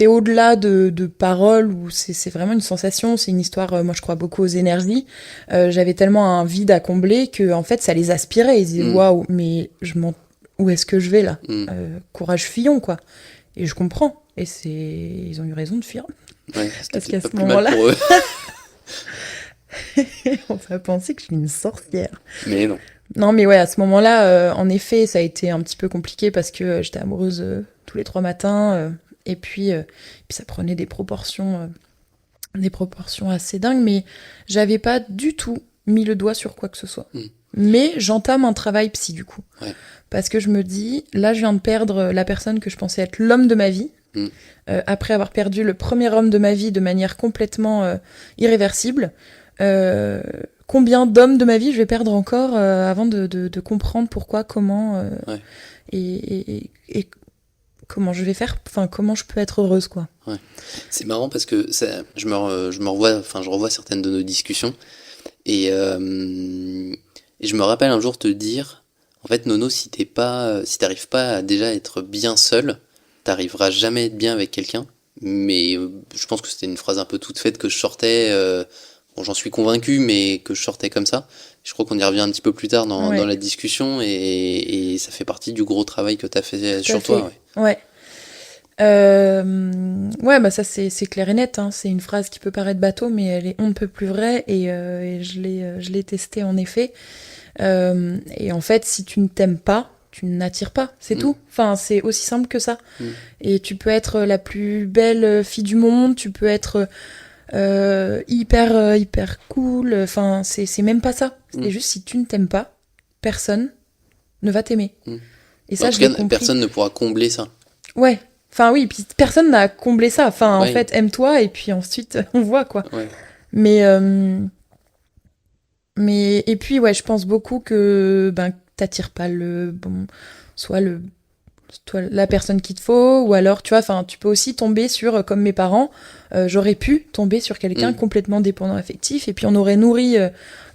au-delà de paroles, ou c'est vraiment une sensation, c'est une histoire, moi je crois beaucoup aux énergies. J'avais tellement un vide à combler que en fait ça les aspirait, ils disaient waouh, mais où est-ce que je vais là? Courage fuyons quoi. Et je comprends, et ils ont eu raison de fuir. Ouais, parce qu'à pas ce plus mal moment-là, pour eux. on va penser que je suis une sorcière. Mais non. Non, mais ouais, à ce moment-là, en effet, ça a été un petit peu compliqué parce que j'étais amoureuse tous les 3 matins. Et puis ça prenait des proportions assez dingues, mais j'avais pas du tout mis le doigt sur quoi que ce soit. Mais j'entame un travail psy du coup. Ouais. Parce que je me dis, là je viens de perdre la personne que je pensais être l'homme de ma vie, après avoir perdu le premier homme de ma vie de manière complètement irréversible. Combien d'hommes de ma vie je vais perdre encore avant de comprendre pourquoi, comment, et comment je vais faire, enfin comment je peux être heureuse quoi. Ouais. C'est marrant parce que je revois certaines de nos discussions et je me rappelle un jour te dire en fait Nono, si t'arrives pas à déjà être bien seul, t'arriveras jamais à être bien avec quelqu'un. Mais je pense que c'était une phrase un peu toute faite que je sortais, j'en suis convaincu, mais que je sortais comme ça. Je crois qu'on y revient un petit peu plus tard dans la discussion et ça fait partie du gros travail que t'as fait sur toi. Ouais. Ça c'est clair et net, hein. C'est une phrase qui peut paraître bateau, mais elle est on ne peut plus vraie et je l'ai testée en effet. Et en fait, si tu ne t'aimes pas, tu n'attires pas, c'est tout. Enfin, c'est aussi simple que ça. Et tu peux être la plus belle fille du monde, tu peux être hyper cool. Enfin, c'est même pas ça. C'est juste si tu ne t'aimes pas, personne ne va t'aimer. Et ça, en tout cas, personne ne pourra combler ça. Ouais. Enfin oui, puis personne n'a comblé ça. Enfin, en fait, aime-toi et puis ensuite on voit quoi. Ouais. Mais et puis ouais, je pense beaucoup que t'attires pas soit la personne qu'il te faut, ou alors tu vois, enfin tu peux aussi tomber sur, comme mes parents, j'aurais pu tomber sur quelqu'un complètement dépendant affectif et puis on aurait nourri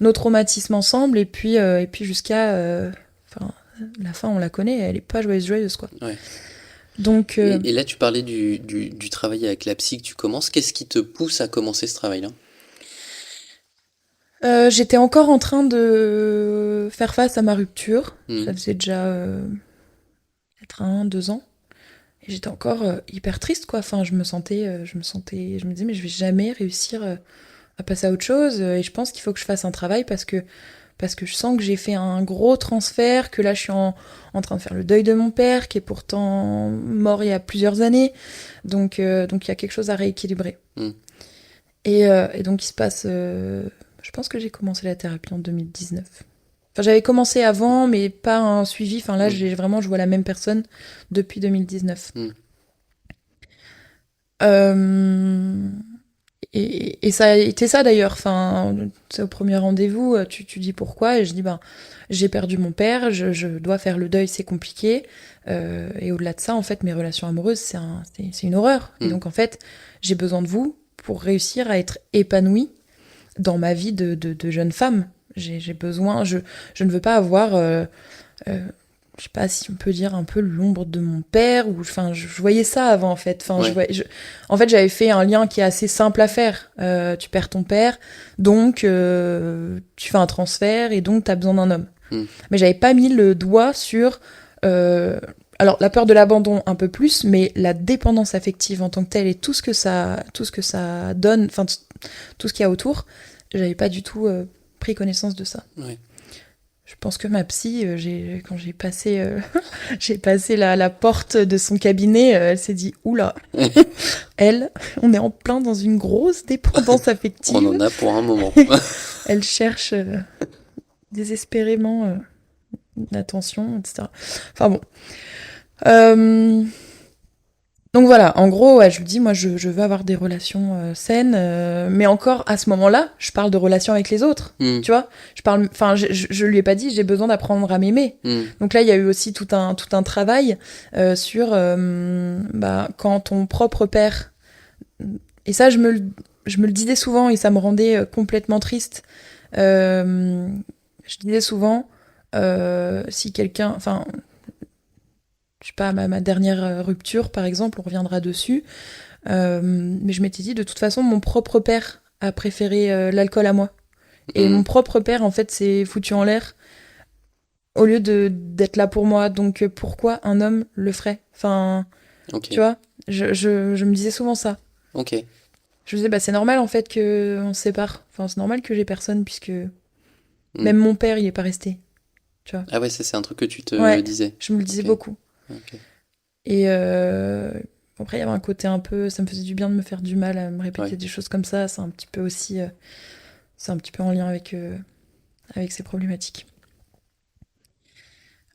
nos traumatismes ensemble et puis jusqu'à la fin on la connaît, elle est pas joyeuse quoi. Ouais. Donc, et là, tu parlais du travail avec la psy que tu commences. Qu'est-ce qui te pousse à commencer ce travail-là ? J'étais encore en train de faire face à ma rupture. Ça faisait déjà peut-être 1-2 ans. Et j'étais encore hyper triste, quoi. Enfin, je me disais, mais je vais jamais réussir à passer à autre chose. Et je pense qu'il faut que je fasse un travail parce que je sens que j'ai fait un gros transfert, que là je suis en train de faire le deuil de mon père, qui est pourtant mort il y a plusieurs années. Donc il y a quelque chose à rééquilibrer. Et donc il se passe... je pense que j'ai commencé la thérapie en 2019. Enfin, j'avais commencé avant, mais pas un suivi. Enfin là, je vois la même personne depuis 2019. Et ça a été ça d'ailleurs. Enfin, c'est au premier rendez-vous, tu dis pourquoi, et je dis j'ai perdu mon père, je dois faire le deuil, c'est compliqué. Et au-delà de ça, en fait, mes relations amoureuses, c'est une horreur. Et donc en fait, j'ai besoin de vous pour réussir à être épanouie dans ma vie de jeune femme. J'ai besoin, je ne veux pas avoir je sais pas si on peut dire un peu l'ombre de mon père, ou enfin je voyais ça avant en fait. Enfin en fait j'avais fait un lien qui est assez simple à faire. Tu perds ton père, donc tu fais un transfert et donc t'as besoin d'un homme. Mais j'avais pas mis le doigt sur alors la peur de l'abandon un peu plus, mais la dépendance affective en tant que telle et tout ce que ça donne, enfin tout ce qu'il y a autour, j'avais pas du tout pris connaissance de ça. Ouais. Je pense que ma psy, quand j'ai passé, j'ai passé la porte de son cabinet, elle s'est dit, oula, on est en plein dans une grosse dépendance affective. On en a pour un moment. Elle cherche désespérément l'attention, etc. Enfin bon. Donc voilà, en gros, ouais, je lui dis, moi, je veux avoir des relations saines, mais encore, à ce moment-là, je parle de relations avec les autres, tu vois. Je lui ai pas dit, j'ai besoin d'apprendre à m'aimer. Donc là, il y a eu aussi tout un travail sur quand ton propre père... Et ça, je me le disais souvent, et ça me rendait complètement triste. Je disais souvent, si quelqu'un... Enfin... Je sais pas, ma dernière rupture, par exemple, on reviendra dessus. Mais je m'étais dit, de toute façon, mon propre père a préféré l'alcool à moi. Et mon propre père, en fait, s'est foutu en l'air au lieu d'être là pour moi. Donc, pourquoi un homme le ferait ? Enfin, tu vois, je me disais souvent ça. Ok. Je me disais, c'est normal, en fait, qu'on se sépare. Enfin, c'est normal que j'ai personne, puisque même mon père, il est pas resté. Tu vois. Ah ouais, ça, c'est un truc que tu te disais. Je me le disais beaucoup. Okay. Et après, il y avait un côté un peu... Ça me faisait du bien de me faire du mal à me répéter des choses comme ça. C'est un petit peu aussi... c'est un petit peu en lien avec ces problématiques.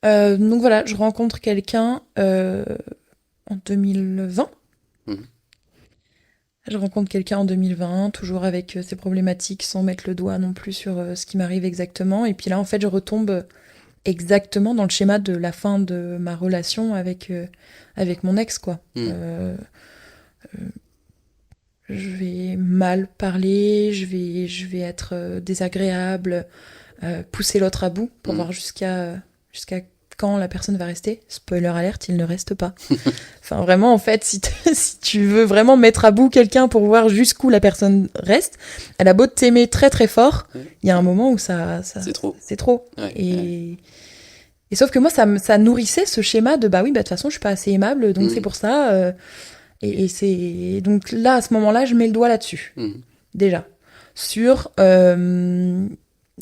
Donc voilà, je rencontre quelqu'un en 2020. Je rencontre quelqu'un en 2020, toujours avec ces problématiques, sans mettre le doigt non plus sur ce qui m'arrive exactement. Et puis là, en fait, je retombe... exactement dans le schéma de la fin de ma relation avec mon ex, quoi. Je vais mal parler, je vais être désagréable, pousser l'autre à bout pour voir jusqu'à quand la personne va rester. Spoiler alerte, il ne reste pas. Enfin, vraiment, en fait, si tu veux vraiment mettre à bout quelqu'un pour voir jusqu'où la personne reste, elle a beau t'aimer très très fort, il y a un moment où ça c'est trop. C'est trop. Ouais, et sauf que moi, ça nourrissait ce schéma de de toute façon, je suis pas assez aimable, donc c'est pour ça. Et c'est... Donc là, à ce moment-là, je mets le doigt là-dessus. Déjà. Sur...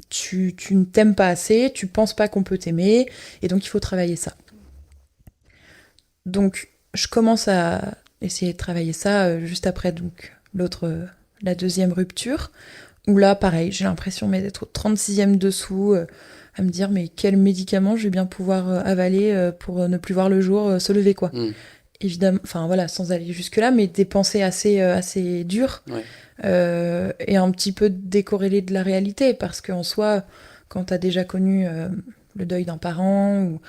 tu ne t'aimes pas assez, tu penses pas qu'on peut t'aimer, et donc il faut travailler ça. Donc, je commence à essayer de travailler ça juste après donc la deuxième rupture, où là, pareil, j'ai l'impression d'être au 36e dessous, à me dire, mais quel médicament je vais bien pouvoir avaler pour ne plus voir le jour se lever, quoi. Évidemment, enfin voilà, sans aller jusque-là, mais des pensées assez dures, et un petit peu décorrélées de la réalité, parce qu'en soi, quand t'as déjà connu le deuil d'un parent, ou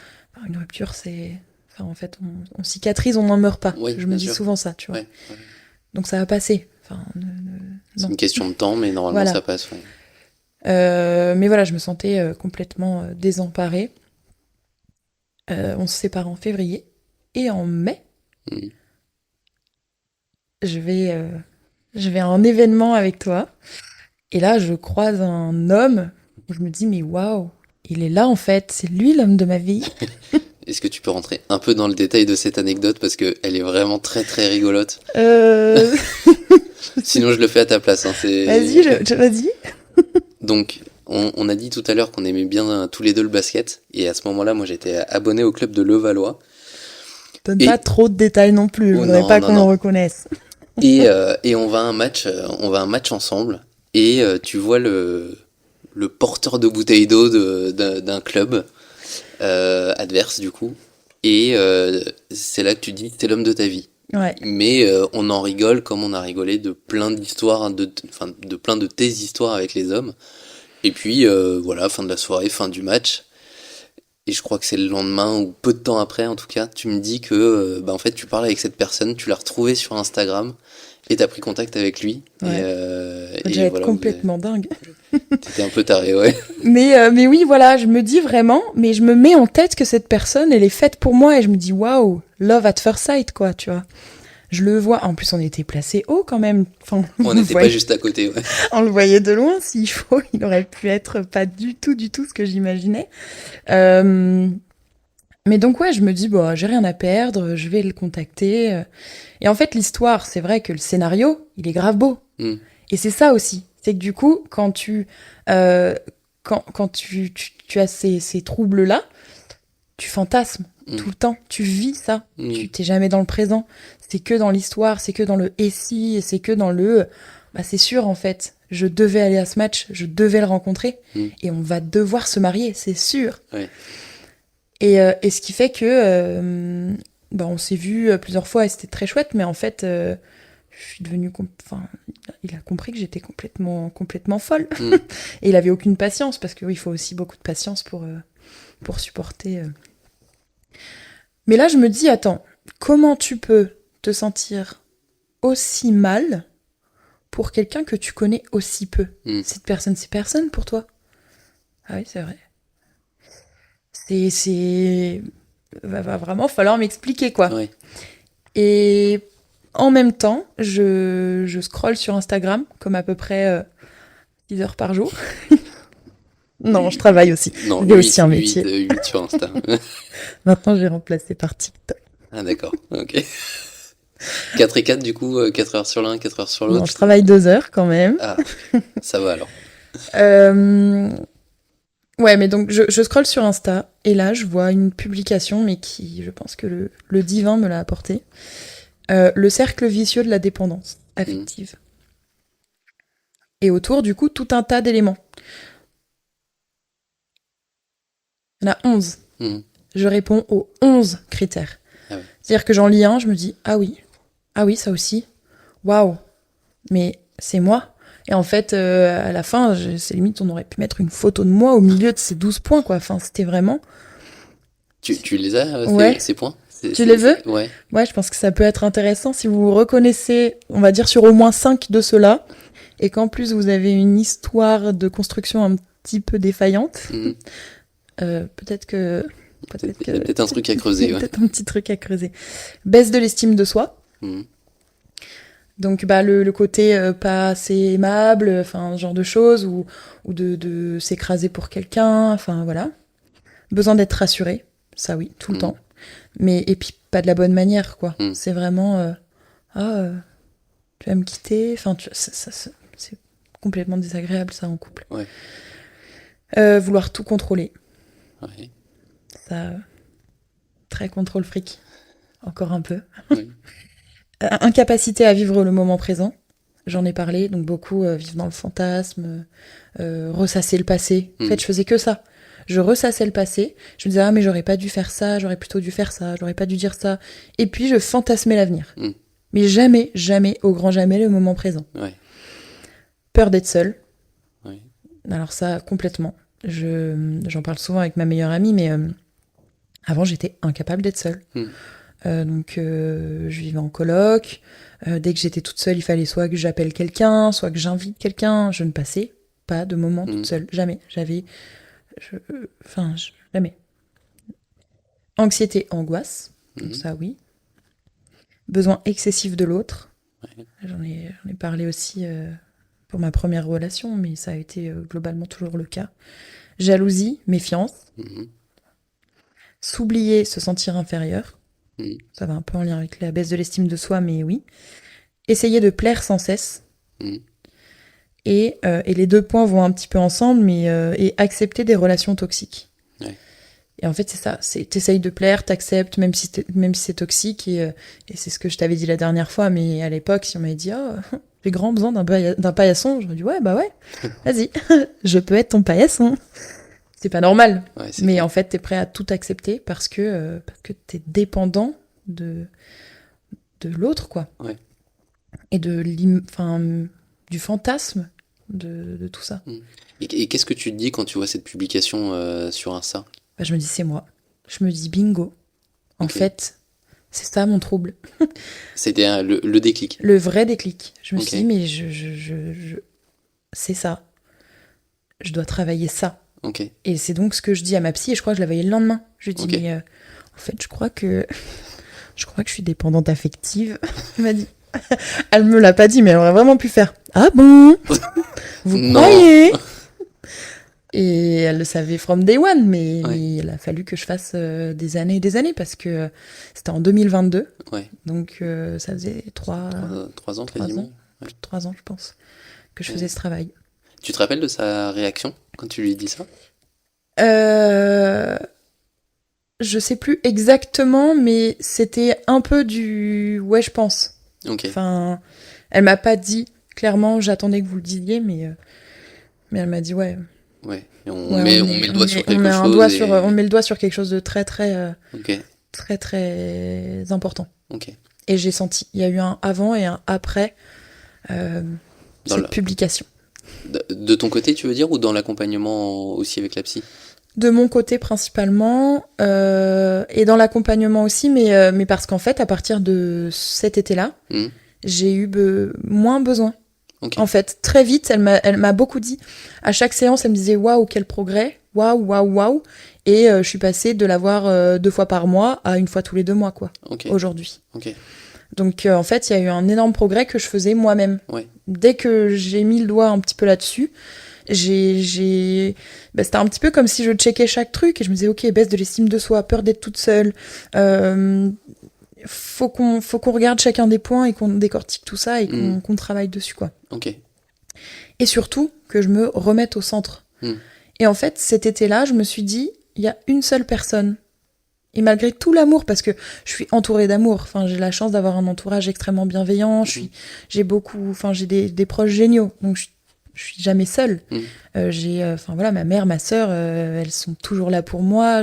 une rupture, c'est... Enfin, en fait, on cicatrise, on n'en meurt pas. Je me dis souvent ça, tu vois. Donc ça va passer. Enfin, c'est une question de temps, mais normalement ça passe. Mais voilà, je me sentais complètement désemparée. On se sépare en février. Et en mai, je vais à un événement avec toi. Et là, je croise un homme où je me dis, mais waouh, il est là en fait. C'est lui l'homme de ma vie. Est-ce que tu peux rentrer un peu dans le détail de cette anecdote parce qu'elle est vraiment très très rigolote. Sinon, je le fais à ta place. Hein, Vas-y, vas-y. Donc, on a dit tout à l'heure qu'on aimait bien tous les deux le basket. Et à ce moment-là, moi, j'étais abonné au club de Levallois. Donne pas trop de détails non plus. Je voudrais pas qu'on le reconnaisse. Et on va à un match ensemble. Et tu vois le porteur de bouteille d'eau d'un club adverse, du coup. Et c'est là que tu dis, t'es l'homme de ta vie. Ouais. Mais on en rigole comme on a rigolé de plein d'histoires, de plein de tes histoires avec les hommes. Et puis voilà, fin de la soirée, fin du match. Et je crois que c'est le lendemain ou peu de temps après, en tout cas, tu me dis que en fait tu parles avec cette personne, tu l'as retrouvée sur Instagram et t'as pris contact avec lui. Ouais. Et j'allais être complètement dingue. T'étais un peu taré, ouais. Mais oui, voilà, je me dis vraiment, mais je me mets en tête que cette personne, elle est faite pour moi et je me dis waouh, love at first sight, quoi, tu vois. Je le vois. En plus, on était placé haut quand même. Enfin, on n'était pas juste à côté, ouais. On le voyait de loin, s'il faut. Il aurait pu être pas du tout ce que j'imaginais. Mais donc, ouais, je me dis, j'ai rien à perdre, je vais le contacter. Et en fait, l'histoire, c'est vrai que le scénario, il est grave beau. Et c'est ça aussi. C'est que du coup, quand tu tu as ces troubles-là, tu fantasmes tout le temps, tu vis ça, tu t'es jamais dans le présent, c'est que dans l'histoire, c'est que dans le et si, c'est que dans le c'est sûr en fait, je devais aller à ce match, je devais le rencontrer et on va devoir se marier, c'est sûr. Ouais. Et ce qui fait que on s'est vu plusieurs fois et c'était très chouette, mais en fait je suis devenue il a compris que j'étais complètement folle et il avait aucune patience parce que oui, il faut aussi beaucoup de patience pour supporter. Mais là, je me dis, attends, comment tu peux te sentir aussi mal pour quelqu'un que tu connais aussi peu? Cette personne, c'est personne pour toi. Ah oui, c'est vrai. Va vraiment falloir m'expliquer, quoi. Ouais. Et en même temps, je scrolle sur Instagram, comme à peu près 6 heures par jour. Non, je travaille aussi. Non, j'ai aussi un métier. 8 sur Insta. Maintenant, j'ai remplacé par TikTok. Ah d'accord, ok. 4 et 4 du coup, 4 heures sur l'un, 4 heures sur l'autre. Non, je travaille 2 heures quand même. Ah, ça va alors. Ouais, mais donc je scrolle sur Insta et là je vois une publication, mais qui, je pense que le divin me l'a apporté. Le cercle vicieux de la dépendance affective. Et autour, du coup, tout un tas d'éléments. Il y en a 11. Je réponds aux 11 critères. Ah ouais. C'est-à-dire que j'en lis un, je me dis, ah oui, ça aussi. Waouh, mais c'est moi. Et en fait, à la fin, c'est limite, on aurait pu mettre une photo de moi au milieu de ces 12 points, quoi. Enfin, c'était vraiment... Tu les as, ces points? Tu les veux? Ouais. Ouais, je pense que ça peut être intéressant si vous vous reconnaissez, on va dire, sur au moins 5 de ceux-là, et qu'en plus vous avez une histoire de construction un petit peu défaillante. Peut-être que... Il y a peut-être un truc à creuser. Peut-être un petit truc à creuser. Baisse de l'estime de soi. Donc le côté pas assez aimable, enfin ce genre de choses, ou de s'écraser pour quelqu'un, enfin voilà. Besoin d'être rassuré, ça oui, tout le temps. Et puis pas de la bonne manière, quoi. C'est vraiment tu vas me quitter, enfin c'est complètement désagréable ça en couple. Ouais. Vouloir tout contrôler. Ouais. Ça, très contrôle fric, encore un peu. Ouais. Incapacité à vivre le moment présent, j'en ai parlé, donc beaucoup vivre dans le fantasme, ressasser le passé. En fait, je faisais que ça. Je ressassais le passé, je me disais, ah mais j'aurais pas dû faire ça, j'aurais plutôt dû faire ça, j'aurais pas dû dire ça. Et puis je fantasmais l'avenir. Mais jamais, jamais, au grand jamais, le moment présent. Ouais. Peur d'être seule. Ouais. Alors ça, complètement. J'en parle souvent avec ma meilleure amie, mais avant j'étais incapable d'être seule. Donc je vivais en coloc. Dès que j'étais toute seule, il fallait soit que j'appelle quelqu'un, soit que j'invite quelqu'un. Je ne passais pas de moment toute seule. Jamais. Jamais. Anxiété, angoisse. Donc ça, oui. Besoin excessif de l'autre. Ouais. J'en ai parlé aussi pour ma première relation, mais ça a été globalement toujours le cas. Jalousie, méfiance. S'oublier, se sentir inférieur. Ça va un peu en lien avec la baisse de l'estime de soi, mais oui. Essayer de plaire sans cesse. Et les deux points vont un petit peu ensemble, mais et accepter des relations toxiques. Ouais. Et en fait, c'est ça. T'essayes de plaire, t'acceptes, même si c'est toxique. Et c'est ce que je t'avais dit la dernière fois, mais à l'époque, si on m'avait dit « Oh, j'ai grand besoin d'un paillasson », j'aurais dit « Ouais, bah ouais, vas-y, je peux être ton paillasson ». C'est pas normal. Ouais, mais clair. en fait, t'es prêt à tout accepter parce que t'es dépendant de l'autre, quoi. Ouais. Et du fantasme de tout ça. Et qu'est-ce que tu te dis quand tu vois cette publication sur Insta? Je me dis, c'est moi. Je me dis, bingo. En Ok. fait, c'est ça mon trouble. C'était le déclic. Le vrai déclic. Je me Ok. suis dit, mais c'est ça. Je dois travailler ça. Ok. Et c'est donc ce que je dis à ma psy, et je crois que je la voyais le lendemain. Je lui dis, Ok. mais en fait, je crois que je suis dépendante affective. Elle m'a dit. Elle me l'a pas dit, mais elle aurait vraiment pu faire. Ah bon? Vous Non. croyez? Et elle le savait from day one, mais Ouais. il a fallu que je fasse des années et des années, parce que c'était en 2022. Ouais. Donc ça faisait 3 3 ans quasiment. ans. Plus de 3 ans, je pense, que je faisais ce travail. Tu te rappelles de sa réaction quand tu lui dis ça? Je sais plus exactement, mais c'était un peu du ouais, je pense. Ok. Enfin, elle m'a pas dit clairement, j'attendais que vous le disiez, mais elle m'a dit ouais. Ouais. Et on met le doigt sur quelque chose. On met le doigt sur quelque chose de très très Ok. très très important. Ok. Et j'ai senti, il y a eu un avant et un après cette publication. De ton côté, tu veux dire, ou dans l'accompagnement aussi avec la psy? De mon côté principalement, et dans l'accompagnement aussi, mais parce qu'en fait, à partir de cet été-là, j'ai eu moins besoin. Okay. En fait, très vite, elle m'a beaucoup dit. À chaque séance, elle me disait waouh, quel progrès, waouh, waouh, waouh. Et je suis passée de la voir 2 fois par mois à 1 fois tous les 2 mois, quoi, aujourd'hui. Okay. Donc en fait, il y a eu un énorme progrès que je faisais moi-même. Ouais. Dès que j'ai mis le doigt un petit peu là-dessus, c'était un petit peu comme si je checkais chaque truc et je me disais ok, baisse de l'estime de soi, peur d'être toute seule, faut qu'on regarde chacun des points et qu'on décortique tout ça et qu'on travaille dessus, quoi. Okay. Et surtout que je me remette au centre. Et en fait, cet été-là, je me suis dit, il y a une seule personne. Et malgré tout l'amour, parce que je suis entourée d'amour, enfin, j'ai la chance d'avoir un entourage extrêmement bienveillant, j'ai des proches géniaux, donc je suis jamais seule. Ma mère, ma sœur, elles sont toujours là pour moi,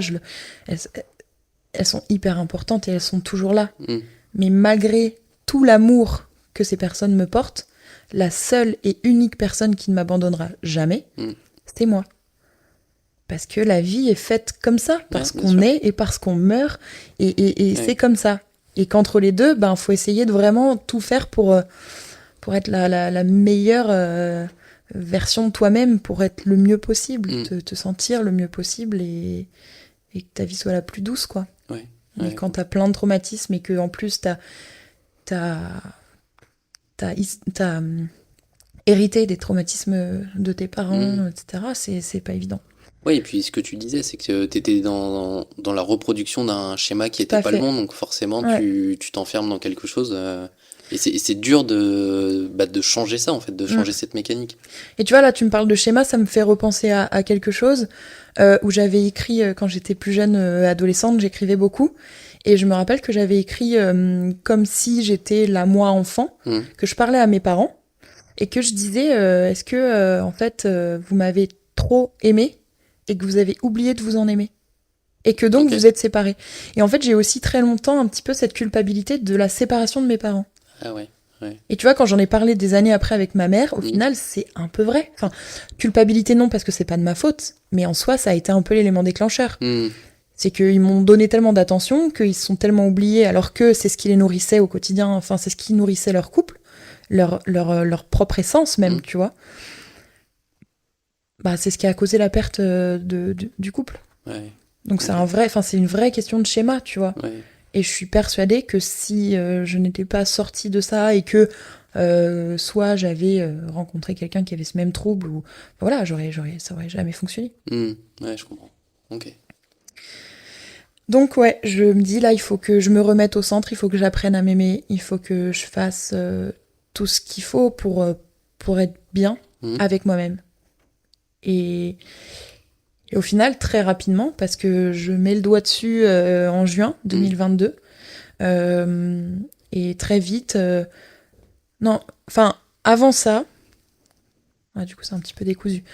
elles sont hyper importantes et elles sont toujours là. Mais malgré tout l'amour que ces personnes me portent, la seule et unique personne qui ne m'abandonnera jamais, c'était moi. Parce que la vie est faite comme ça, parce qu'on est et parce qu'on meurt, et c'est comme ça. Et qu'entre les deux, faut essayer de vraiment tout faire pour être la meilleure version de toi-même, pour être le mieux possible, te sentir le mieux possible, et que ta vie soit la plus douce, quoi. Et quand t'as plein de traumatismes et que en plus t'as hérité des traumatismes de tes parents, etc., c'est pas évident. Oui, et puis ce que tu disais, c'est que tu étais dans la reproduction d'un schéma qui n'était pas le bon, donc forcément tu t'enfermes dans quelque chose. Et c'est dur de changer ça, en fait, de changer cette mécanique. Et tu vois, là, tu me parles de schéma, ça me fait repenser à quelque chose où j'avais écrit, quand j'étais plus jeune, adolescente, j'écrivais beaucoup. Et je me rappelle que j'avais écrit comme si j'étais la moi enfant, que je parlais à mes parents, et que je disais, est-ce que, en fait, vous m'avez trop aimé et que vous avez oublié de vous en aimer, et que donc vous êtes séparés. Et en fait, j'ai aussi très longtemps un petit peu cette culpabilité de la séparation de mes parents. Ah ouais. Et tu vois, quand j'en ai parlé des années après avec ma mère, au final, c'est un peu vrai. Enfin, culpabilité non, parce que c'est pas de ma faute, mais en soi, ça a été un peu l'élément déclencheur. C'est qu'ils m'ont donné tellement d'attention, qu'ils se sont tellement oubliés, alors que c'est ce qui les nourrissait au quotidien, enfin, c'est ce qui nourrissait leur couple, leur propre essence même, tu vois. C'est ce qui a causé la perte du couple. Ouais. Donc c'est une vraie question de schéma, tu vois. Ouais. Et je suis persuadée que si je n'étais pas sortie de ça et que soit j'avais rencontré quelqu'un qui avait ce même trouble, ou voilà, ça aurait jamais fonctionné. Ouais, je comprends. Ok. Donc ouais, je me dis là, il faut que je me remette au centre, il faut que j'apprenne à m'aimer, il faut que je fasse tout ce qu'il faut pour être bien avec moi-même. Et au final, très rapidement, parce que je mets le doigt dessus en juin 2022, et très vite... avant ça... du coup, c'est un petit peu décousu.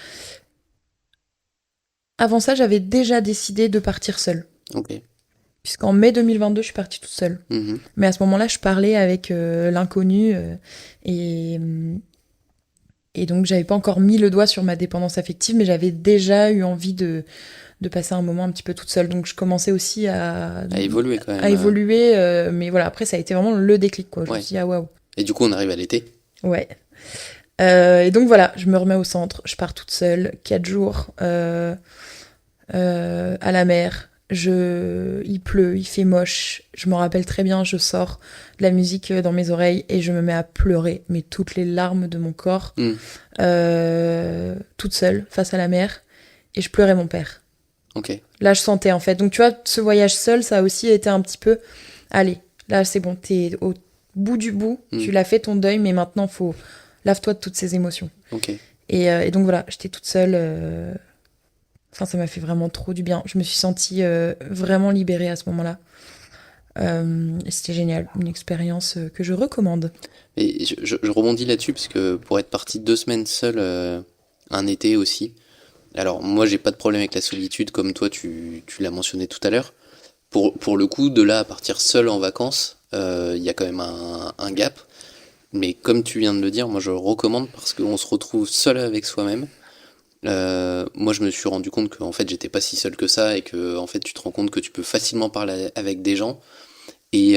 Avant ça, j'avais déjà décidé de partir seule. Ok. Puisqu'en mai 2022, je suis partie toute seule. Mais à ce moment-là, je parlais avec l'inconnu, et donc, j'avais pas encore mis le doigt sur ma dépendance affective, mais j'avais déjà eu envie de passer un moment un petit peu toute seule. Donc, je commençais aussi à évoluer quand même. À évoluer, mais voilà, après, ça a été vraiment le déclic, quoi. Je me suis dit, ah waouh. Et du coup, on arrive à l'été. Ouais. Et donc, voilà, je me remets au centre, je pars toute seule, 4 jours à la mer. Il pleut, il fait moche, je me rappelle très bien, je sors de la musique dans mes oreilles et je me mets à pleurer, mais toutes les larmes de mon corps, toute seule, face à la mer, et je pleurais mon père. Ok. Là, je sentais, en fait. Donc, tu vois, ce voyage seul, ça a aussi été un petit peu, allez, là, c'est bon, t'es au bout du bout, tu l'as fait ton deuil, mais maintenant, lave-toi de toutes ces émotions. Ok. Et donc, voilà, j'étais toute seule... Enfin, ça m'a fait vraiment trop du bien. Je me suis sentie vraiment libérée à ce moment-là. Et c'était génial, une expérience que je recommande. Et je rebondis là-dessus parce que pour être partie 2 semaines seule un été aussi. Alors moi j'ai pas de problème avec la solitude comme toi tu l'as mentionné tout à l'heure. Pour le coup de là à partir seul en vacances, il y a quand même un gap. Mais comme tu viens de le dire, moi je le recommande parce qu'on se retrouve seul avec soi-même. Moi je me suis rendu compte qu'en fait j'étais pas si seul que ça et que en fait tu te rends compte que tu peux facilement parler avec des gens. Et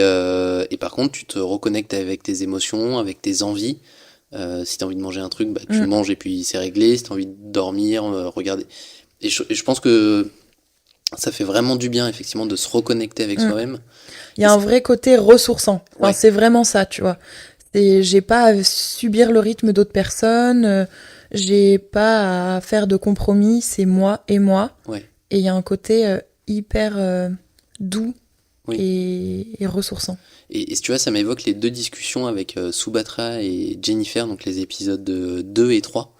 par contre, tu te reconnectes avec tes émotions, avec tes envies. Si tu as envie de manger un truc, bah, tu manges et puis c'est réglé. Si tu as envie de dormir, regarder. Et je pense que ça fait vraiment du bien, effectivement, de se reconnecter avec soi-même. Il y a un vrai côté ressourçant. Enfin, c'est vraiment ça, tu vois. J'ai pas à subir le rythme d'autres personnes. J'ai pas à faire de compromis. C'est moi et moi. Ouais. Et il y a un côté hyper doux. Et ressourçant. Et tu vois, ça m'évoque les 2 discussions avec Subhatra et Jennifer, donc les épisodes 2 et 3,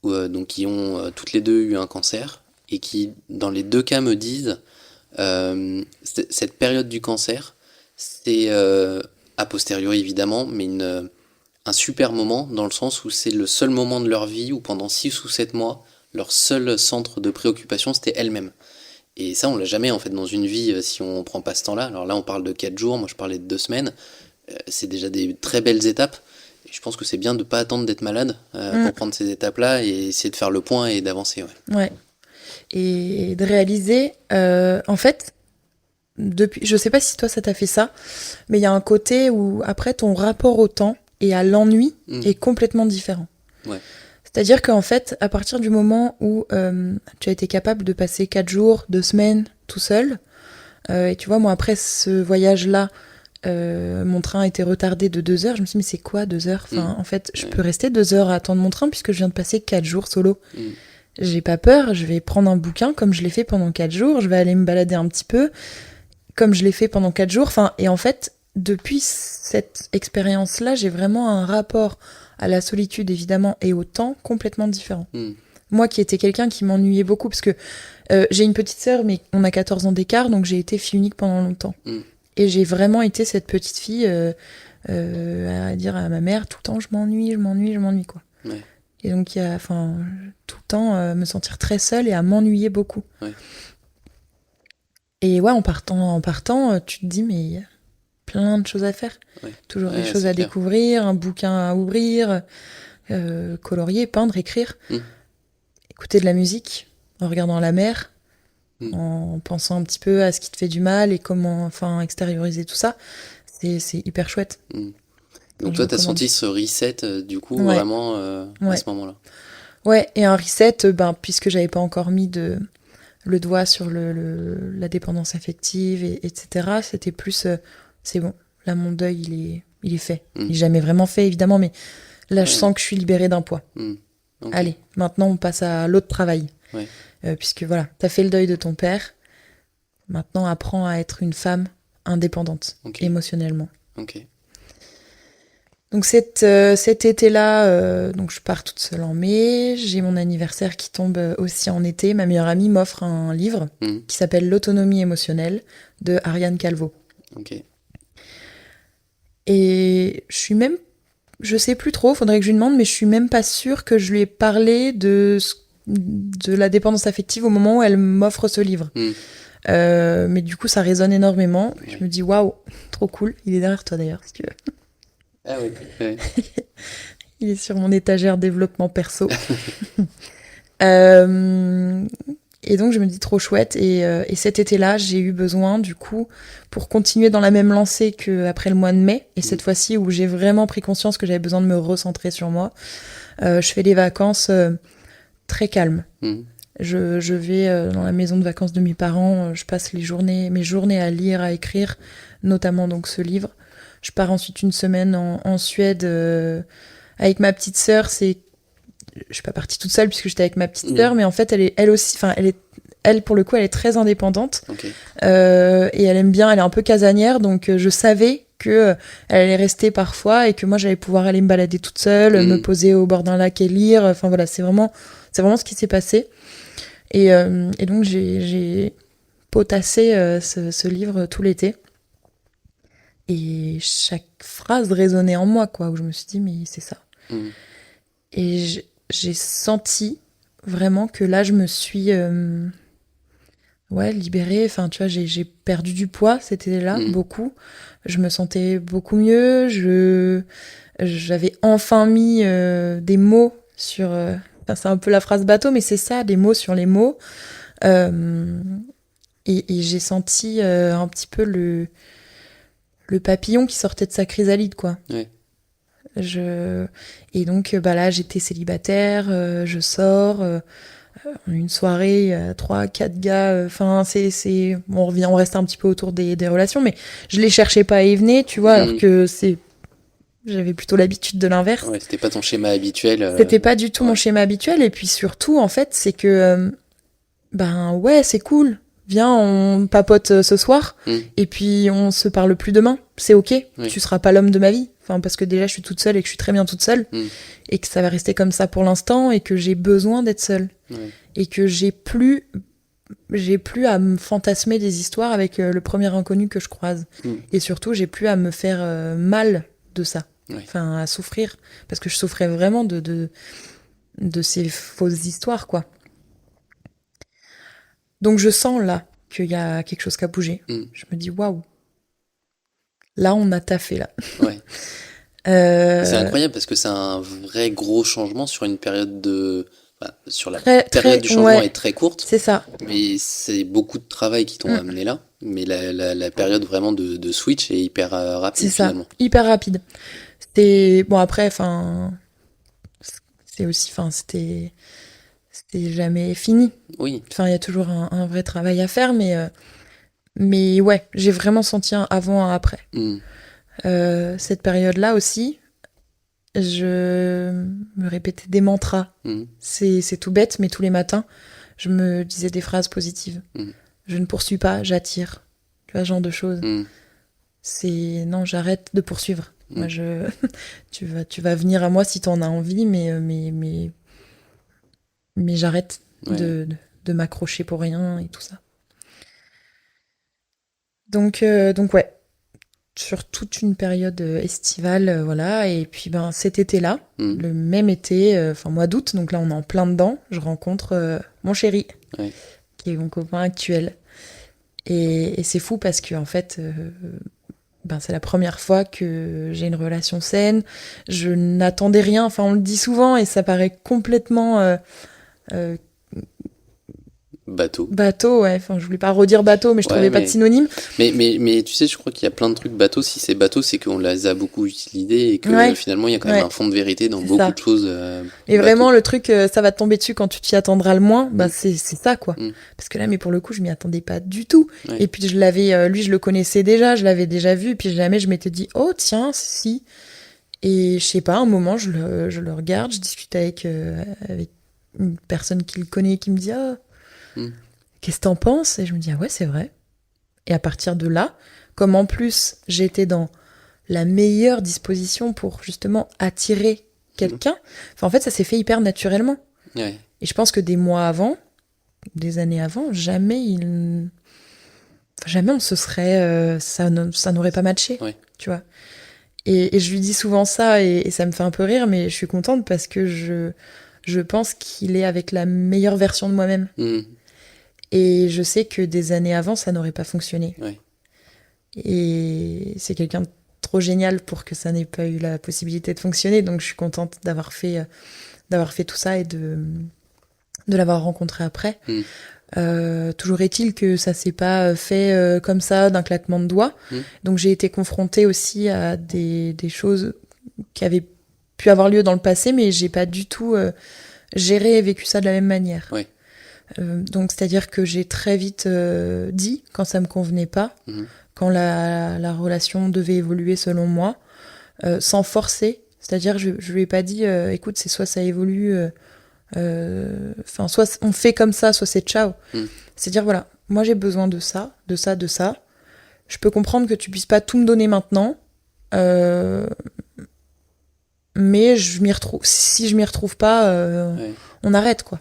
donc qui ont toutes les deux eu un cancer, et qui, dans les 2 cas, me disent cette période du cancer, c'est a posteriori évidemment, mais un super moment, dans le sens où c'est le seul moment de leur vie où pendant 6 ou 7 mois, leur seul centre de préoccupation, c'était elles-mêmes. Et ça, on l'a jamais en fait dans une vie si on prend pas ce temps-là. Alors là, on parle de 4 jours, moi je parlais de 2 semaines. C'est déjà des très belles étapes. Et je pense que c'est bien de pas attendre d'être malade pour prendre ces étapes-là et essayer de faire le point et d'avancer. Ouais. Et de réaliser, en fait, depuis, je sais pas si toi ça t'a fait ça, mais il y a un côté où après ton rapport au temps et à l'ennui est complètement différent. Ouais. C'est-à-dire qu'en fait, à partir du moment où tu as été capable de passer 4 jours, 2 semaines tout seul, et tu vois, moi après ce voyage-là, mon train a été retardé de 2 heures, je me suis dit, mais c'est quoi 2 heures ? Enfin, en fait, je peux rester 2 heures à attendre mon train puisque je viens de passer 4 jours solo. J'ai pas peur, je vais prendre un bouquin comme je l'ai fait pendant 4 jours, je vais aller me balader un petit peu comme je l'ai fait pendant 4 jours. Enfin, et en fait, depuis cette expérience-là, j'ai vraiment un rapport à la solitude évidemment et au temps complètement différent. Moi qui étais quelqu'un qui m'ennuyait beaucoup parce que j'ai une petite sœur mais on a 14 ans d'écart donc j'ai été fille unique pendant longtemps. Et j'ai vraiment été cette petite fille à dire à ma mère tout le temps je m'ennuie quoi. Ouais. Et donc tout le temps me sentir très seule et à m'ennuyer beaucoup. Ouais. Et ouais, en partant tu te dis mais plein de choses à faire. Toujours des choses à découvrir, un bouquin à ouvrir, colorier, peindre, écrire, écouter de la musique en regardant la mer, en pensant un petit peu à ce qui te fait du mal et comment extérioriser tout ça. C'est hyper chouette. Donc toi, t'as senti ce reset du coup vraiment à ce moment-là. Ouais, et un reset, puisque j'avais pas encore mis le doigt sur la dépendance affective, etc. C'était plus... c'est bon, là mon deuil il est fait. Il est jamais vraiment fait évidemment, mais là je sens que je suis libérée d'un poids. Okay. Allez, maintenant on passe à l'autre travail. Puisque voilà, t'as fait le deuil de ton père, maintenant apprends à être une femme indépendante, émotionnellement. Donc cet été-là, donc je pars toute seule en mai, j'ai mon anniversaire qui tombe aussi en été, ma meilleure amie m'offre un livre qui s'appelle L'autonomie émotionnelle de Ariane Calvo. Et je sais plus trop, faudrait que je lui demande, mais je suis même pas sûre que je lui ai parlé de la dépendance affective au moment où elle m'offre ce livre. Mais du coup, ça résonne énormément. Je me dis, waouh, trop cool. Il est derrière toi d'ailleurs, si tu veux. Ah oui. Il est sur mon étagère développement perso. Et donc je me dis trop chouette et cet été-là j'ai eu besoin du coup pour continuer dans la même lancée qu'après le mois de mai et cette fois-ci où j'ai vraiment pris conscience que j'avais besoin de me recentrer sur moi, je fais des vacances très calmes. Je vais dans la maison de vacances de mes parents, je passe mes journées à lire, à écrire, notamment donc ce livre. Je pars ensuite une semaine en Suède avec ma petite sœur. Je suis pas partie toute seule puisque j'étais avec ma petite sœur, mais en fait elle pour le coup elle est très indépendante et elle aime bien, elle est un peu casanière, donc je savais que elle allait rester parfois et que moi j'allais pouvoir aller me balader toute seule, me poser au bord d'un lac et lire. Enfin voilà, c'est vraiment ce qui s'est passé. Et donc j'ai potassé ce livre tout l'été. Et chaque phrase résonnait en moi, quoi, où je me suis dit, mais c'est ça. Et j'ai senti vraiment que là, je me suis libérée. Enfin, tu vois, j'ai perdu du poids, c'était là, beaucoup. Je me sentais beaucoup mieux. J'avais enfin mis des mots sur... c'est un peu la phrase bateau, mais c'est ça, des mots sur les mots. Et j'ai senti un petit peu le papillon qui sortait de sa chrysalide, quoi. Ouais. Et donc, là, j'étais célibataire, je sors, une soirée, 3-4 gars, enfin, on reste un petit peu autour des relations, mais je les cherchais pas et ils venaient, tu vois, alors que j'avais plutôt l'habitude de l'inverse. Ouais, c'était pas ton schéma habituel. C'était pas du tout mon schéma habituel, et puis surtout, en fait, c'est que, c'est cool. Viens, on papote ce soir, et puis on se parle plus demain. C'est ok, tu seras pas l'homme de ma vie. Enfin, parce que déjà, je suis toute seule et que je suis très bien toute seule, et que ça va rester comme ça pour l'instant, et que j'ai besoin d'être seule. Et que j'ai plus à me fantasmer des histoires avec le premier inconnu que je croise. Et surtout, j'ai plus à me faire mal de ça. Enfin, à souffrir. Parce que je souffrais vraiment de ces fausses histoires, quoi. Donc je sens là qu'il y a quelque chose qui a bougé. Je me dis waouh. Là on a taffé là. Ouais. C'est incroyable parce que c'est un vrai gros changement sur une période sur la période du changement est très courte. C'est ça. Mais c'est beaucoup de travail qui t'ont amené là. Mais la période vraiment de switch est hyper rapide. C'est ça. Finalement. Hyper rapide. C'était bon après enfin c'est aussi enfin c'était jamais fini. Oui. Enfin, il y a toujours un vrai travail à faire, mais ouais, j'ai vraiment senti un avant, un après. Cette période-là aussi, je me répétais des mantras. C'est tout bête, mais tous les matins, je me disais des phrases positives. Je ne poursuis pas, j'attire. Tu vois, ce genre de choses. Non, j'arrête de poursuivre. Moi, tu vas venir à moi si tu en as envie, mais j'arrête de m'accrocher pour rien et tout ça. Donc ouais, sur toute une période estivale, voilà. Et puis cet été-là, le même été, mois d'août, donc là on est en plein dedans, je rencontre mon chéri, qui est mon copain actuel. Et c'est fou parce que en fait, c'est la première fois que j'ai une relation saine. Je n'attendais rien, enfin on le dit souvent et ça paraît complètement... Bateau, ouais. Enfin, je voulais pas redire bateau, mais je trouvais pas de synonyme. Mais tu sais, je crois qu'il y a plein de trucs bateau. Si c'est bateau, c'est qu'on les a beaucoup utilisés et que finalement, il y a quand même un fond de vérité dans beaucoup de choses. Et vraiment, le truc, ça va te tomber dessus quand tu t'y attendras le moins, c'est ça, quoi. Parce que là, mais pour le coup, je m'y attendais pas du tout. Et puis, lui, je le connaissais déjà, je l'avais déjà vu, et puis jamais je m'étais dit, oh, tiens, si. Et je sais pas, un moment, je le regarde, je discute avec une personne qui le connaît, qui me dit, qu'est-ce que t'en penses? Et je me dis, ah ouais, c'est vrai. Et à partir de là, comme en plus, j'étais dans la meilleure disposition pour justement attirer quelqu'un, en fait, ça s'est fait hyper naturellement. Et je pense que des mois avant, des années avant, jamais on se serait... ça n'aurait pas matché, tu vois. Et je lui dis souvent ça, et ça me fait un peu rire, mais je suis contente parce que je pense qu'il est avec la meilleure version de moi-même. Et je sais que des années avant, ça n'aurait pas fonctionné. Et c'est quelqu'un de trop génial pour que ça n'ait pas eu la possibilité de fonctionner. Donc je suis contente d'avoir fait tout ça et de l'avoir rencontré après. Toujours est-il que ça s'est pas fait comme ça d'un claquement de doigts. Donc j'ai été confrontée aussi à des choses qui avaient pu avoir lieu dans le passé, mais j'ai pas du tout géré et vécu ça de la même manière. Donc c'est-à-dire que j'ai très vite dit quand ça me convenait pas, quand la relation devait évoluer selon moi, sans forcer. C'est-à-dire je lui ai pas dit écoute, c'est soit ça évolue, soit on fait comme ça, soit c'est ciao. C'est-à-dire voilà, moi j'ai besoin de ça, de ça, de ça. Je peux comprendre que tu puisses pas tout me donner maintenant, mais si je m'y retrouve pas, on arrête, quoi.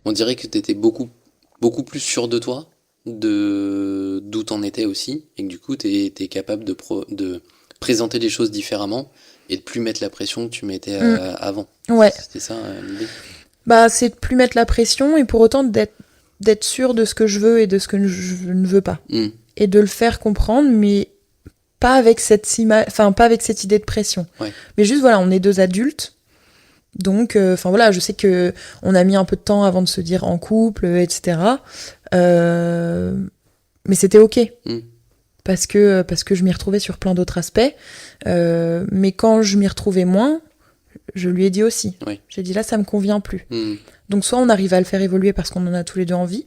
On dirait que t'étais beaucoup plus sûr de toi, de d'où t'en étais aussi, et que du coup t'es capable de présenter les choses différemment et de plus mettre la pression que tu mettais avant. Ouais. C'était ça l'idée. Bah, c'est de plus mettre la pression et pour autant d'être sûr de ce que je veux et de ce que je ne veux pas. Et de le faire comprendre, mais pas avec pas avec cette idée de pression. Ouais. Mais juste, voilà, on est 2 adultes. Donc, voilà, je sais que on a mis un peu de temps avant de se dire en couple, etc. Mais c'était ok. Parce que je m'y retrouvais sur plein d'autres aspects. Mais quand je m'y retrouvais moins, je lui ai dit aussi. Oui. J'ai dit là, ça me convient plus. Donc soit on arrive à le faire évoluer parce qu'on en a tous les 2 envie,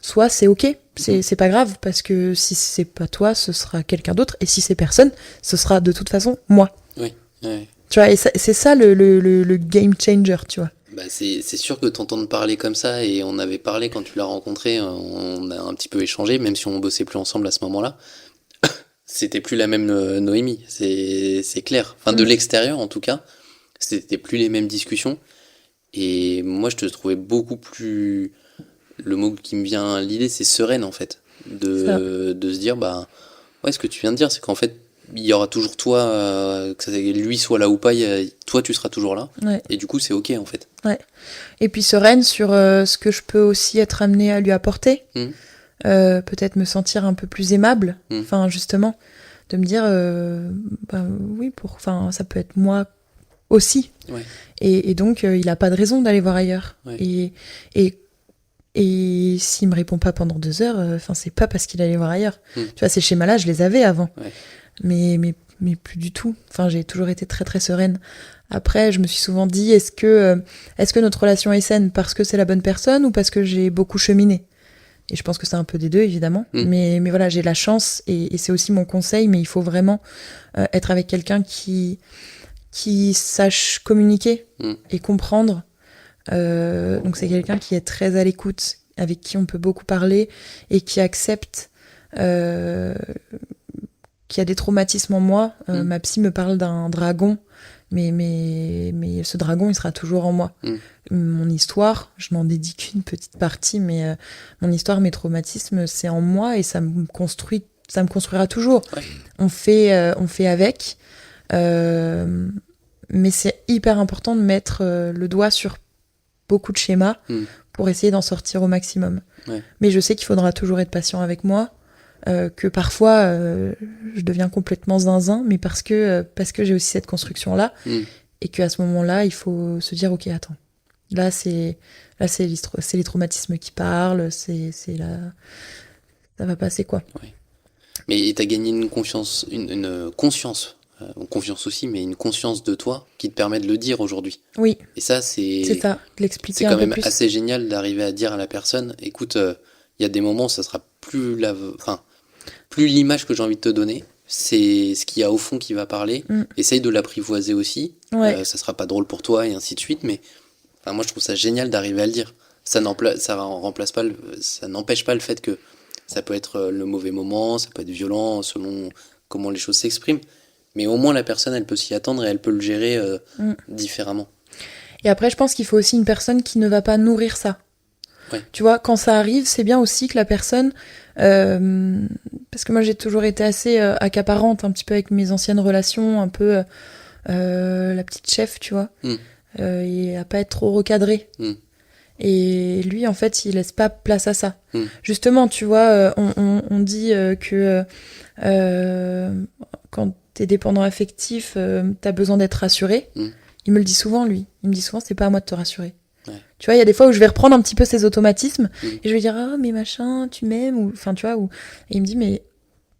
soit c'est ok, c'est pas grave, parce que si c'est pas toi, ce sera quelqu'un d'autre, et si c'est personne, ce sera de toute façon moi. Oui. Ouais. Tu vois, et c'est ça le game changer, tu vois. Bah c'est sûr que t'entends parler comme ça, et on avait parlé quand tu l'as rencontré, on a un petit peu échangé, même si on bossait plus ensemble à ce moment-là. C'était plus la même Noémie, c'est clair. Enfin, de l'extérieur en tout cas, c'était plus les mêmes discussions. Et moi, je te trouvais beaucoup plus... Le mot qui me vient à l'idée, c'est sereine, en fait. De se dire, bah... Ouais, ce que tu viens de dire, c'est qu'en fait, il y aura toujours toi, que lui soit là ou pas, toi, tu seras toujours là. Ouais. Et du coup, c'est ok, en fait. Ouais. Et puis sereine sur ce que je peux aussi être amenée à lui apporter. Peut-être me sentir un peu plus aimable. Enfin, justement, de me dire, bah, oui, ça peut être moi aussi. Ouais. Et donc, il n'a pas de raison d'aller voir ailleurs. Ouais. Et s'il me répond pas pendant 2 heures, c'est pas parce qu'il allait voir ailleurs. Tu vois, ces schémas-là, je les avais avant. Ouais. Mais plus du tout. Enfin, j'ai toujours été très très sereine. Après, je me suis souvent dit, est-ce que notre relation est saine parce que c'est la bonne personne ou parce que j'ai beaucoup cheminé ? Et je pense que c'est un peu des 2, évidemment. Mais voilà, j'ai la chance, et c'est aussi mon conseil, mais il faut vraiment être avec quelqu'un qui sache communiquer et comprendre. Donc c'est quelqu'un qui est très à l'écoute, avec qui on peut beaucoup parler, et qui accepte qu'il y a des traumatismes en moi. Ma psy me parle d'un dragon, mais ce dragon, il sera toujours en moi. Mon histoire, je n'en dédie qu'une petite partie, mais mon histoire, mes traumatismes, c'est en moi, et ça me construira toujours. Ouais. On fait avec, mais c'est hyper important de mettre le doigt sur beaucoup de schémas pour essayer d'en sortir au maximum. Ouais. Mais je sais qu'il faudra toujours être patient avec moi, que parfois je deviens complètement zinzin, mais parce que j'ai aussi cette construction-là, et qu'à ce moment-là, il faut se dire, ok, attends, là c'est les traumatismes qui parlent, ça va passer, quoi. Ouais. Mais t'as gagné une conscience, une conscience, confiance aussi, mais une conscience de toi qui te permet de le dire aujourd'hui. Oui. Et ça, c'est ça, de l'expliquer un peu plus. C'est quand même plus. assez génial d'arriver à dire à la personne, écoute, il y a des moments où ça sera plus l'image que j'ai envie de te donner, c'est ce qu'il y a au fond qui va parler. Essaye de l'apprivoiser aussi. Ouais. Ça sera pas drôle pour toi, et ainsi de suite, mais moi je trouve ça génial d'arriver à le dire. Ça n'empêche pas le fait que ça peut être le mauvais moment, ça peut être violent selon comment les choses s'expriment, mais au moins la personne, elle peut s'y attendre et elle peut le gérer différemment. Et après, je pense qu'il faut aussi une personne qui ne va pas nourrir ça. Ouais. Tu vois, quand ça arrive, c'est bien aussi que la personne... parce que moi, j'ai toujours été assez accaparante, un petit peu avec mes anciennes relations, un peu la petite chef, tu vois, et à pas être trop recadrée. Et lui, en fait, il laisse pas place à ça. Justement, tu vois, on dit que quand t'es dépendant affectif, t'as besoin d'être rassuré. Il me le dit souvent, lui. Il me dit souvent, c'est pas à moi de te rassurer. Ouais. Tu vois, il y a des fois où je vais reprendre un petit peu ces automatismes, et je vais dire, ah, mais machin, tu m'aimes, ou enfin, tu vois, et il me dit, mais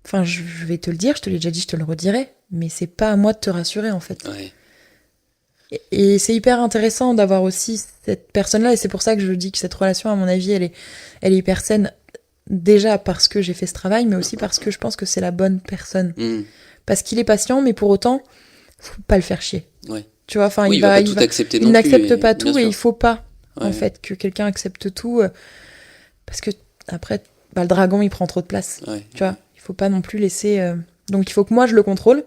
enfin, je vais te le dire, je te l'ai déjà dit, je te le redirai, mais c'est pas à moi de te rassurer, en fait. Ouais. Et c'est hyper intéressant d'avoir aussi cette personne-là, et c'est pour ça que je dis que cette relation, à mon avis, elle est hyper saine, déjà parce que j'ai fait ce travail, mais aussi parce que je pense que c'est la bonne personne. Parce qu'il est patient, mais pour autant, faut pas le faire chier. Ouais. Tu vois, enfin, il n'accepte pas tout, et il faut pas, en fait, que quelqu'un accepte tout, parce que après, le dragon, il prend trop de place. Ouais. Tu vois, il faut pas non plus laisser. Donc, il faut que moi je le contrôle.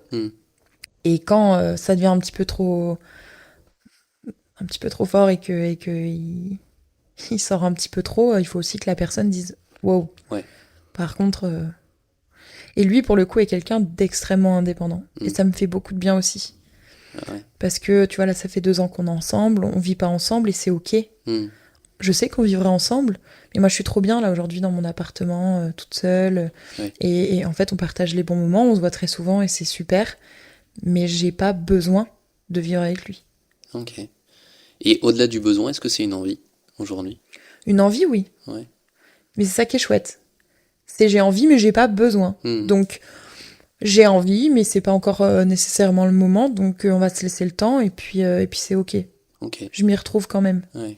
Et quand ça devient un petit peu trop fort et que il sort un petit peu trop, il faut aussi que la personne dise « wow Ouais. ». Par contre... Et lui, pour le coup, est quelqu'un d'extrêmement indépendant. Et ça me fait beaucoup de bien aussi. Ah ouais. Parce que, tu vois, là, ça fait 2 ans qu'on est ensemble, on vit pas ensemble et c'est ok. Je sais qu'on vivrait ensemble, mais moi, je suis trop bien, là, aujourd'hui, dans mon appartement, toute seule. Ouais. Et en fait, on partage les bons moments, on se voit très souvent et c'est super. Mais j'ai pas besoin de vivre avec lui. Ok. Et au-delà du besoin, est-ce que c'est une envie, aujourd'hui? Une envie, oui. Ouais. Mais c'est ça qui est chouette. C'est j'ai envie, mais j'ai pas besoin. Donc, j'ai envie, mais c'est pas encore nécessairement le moment. Donc, on va se laisser le temps et puis c'est ok. Ok. Je m'y retrouve quand même. Ouais.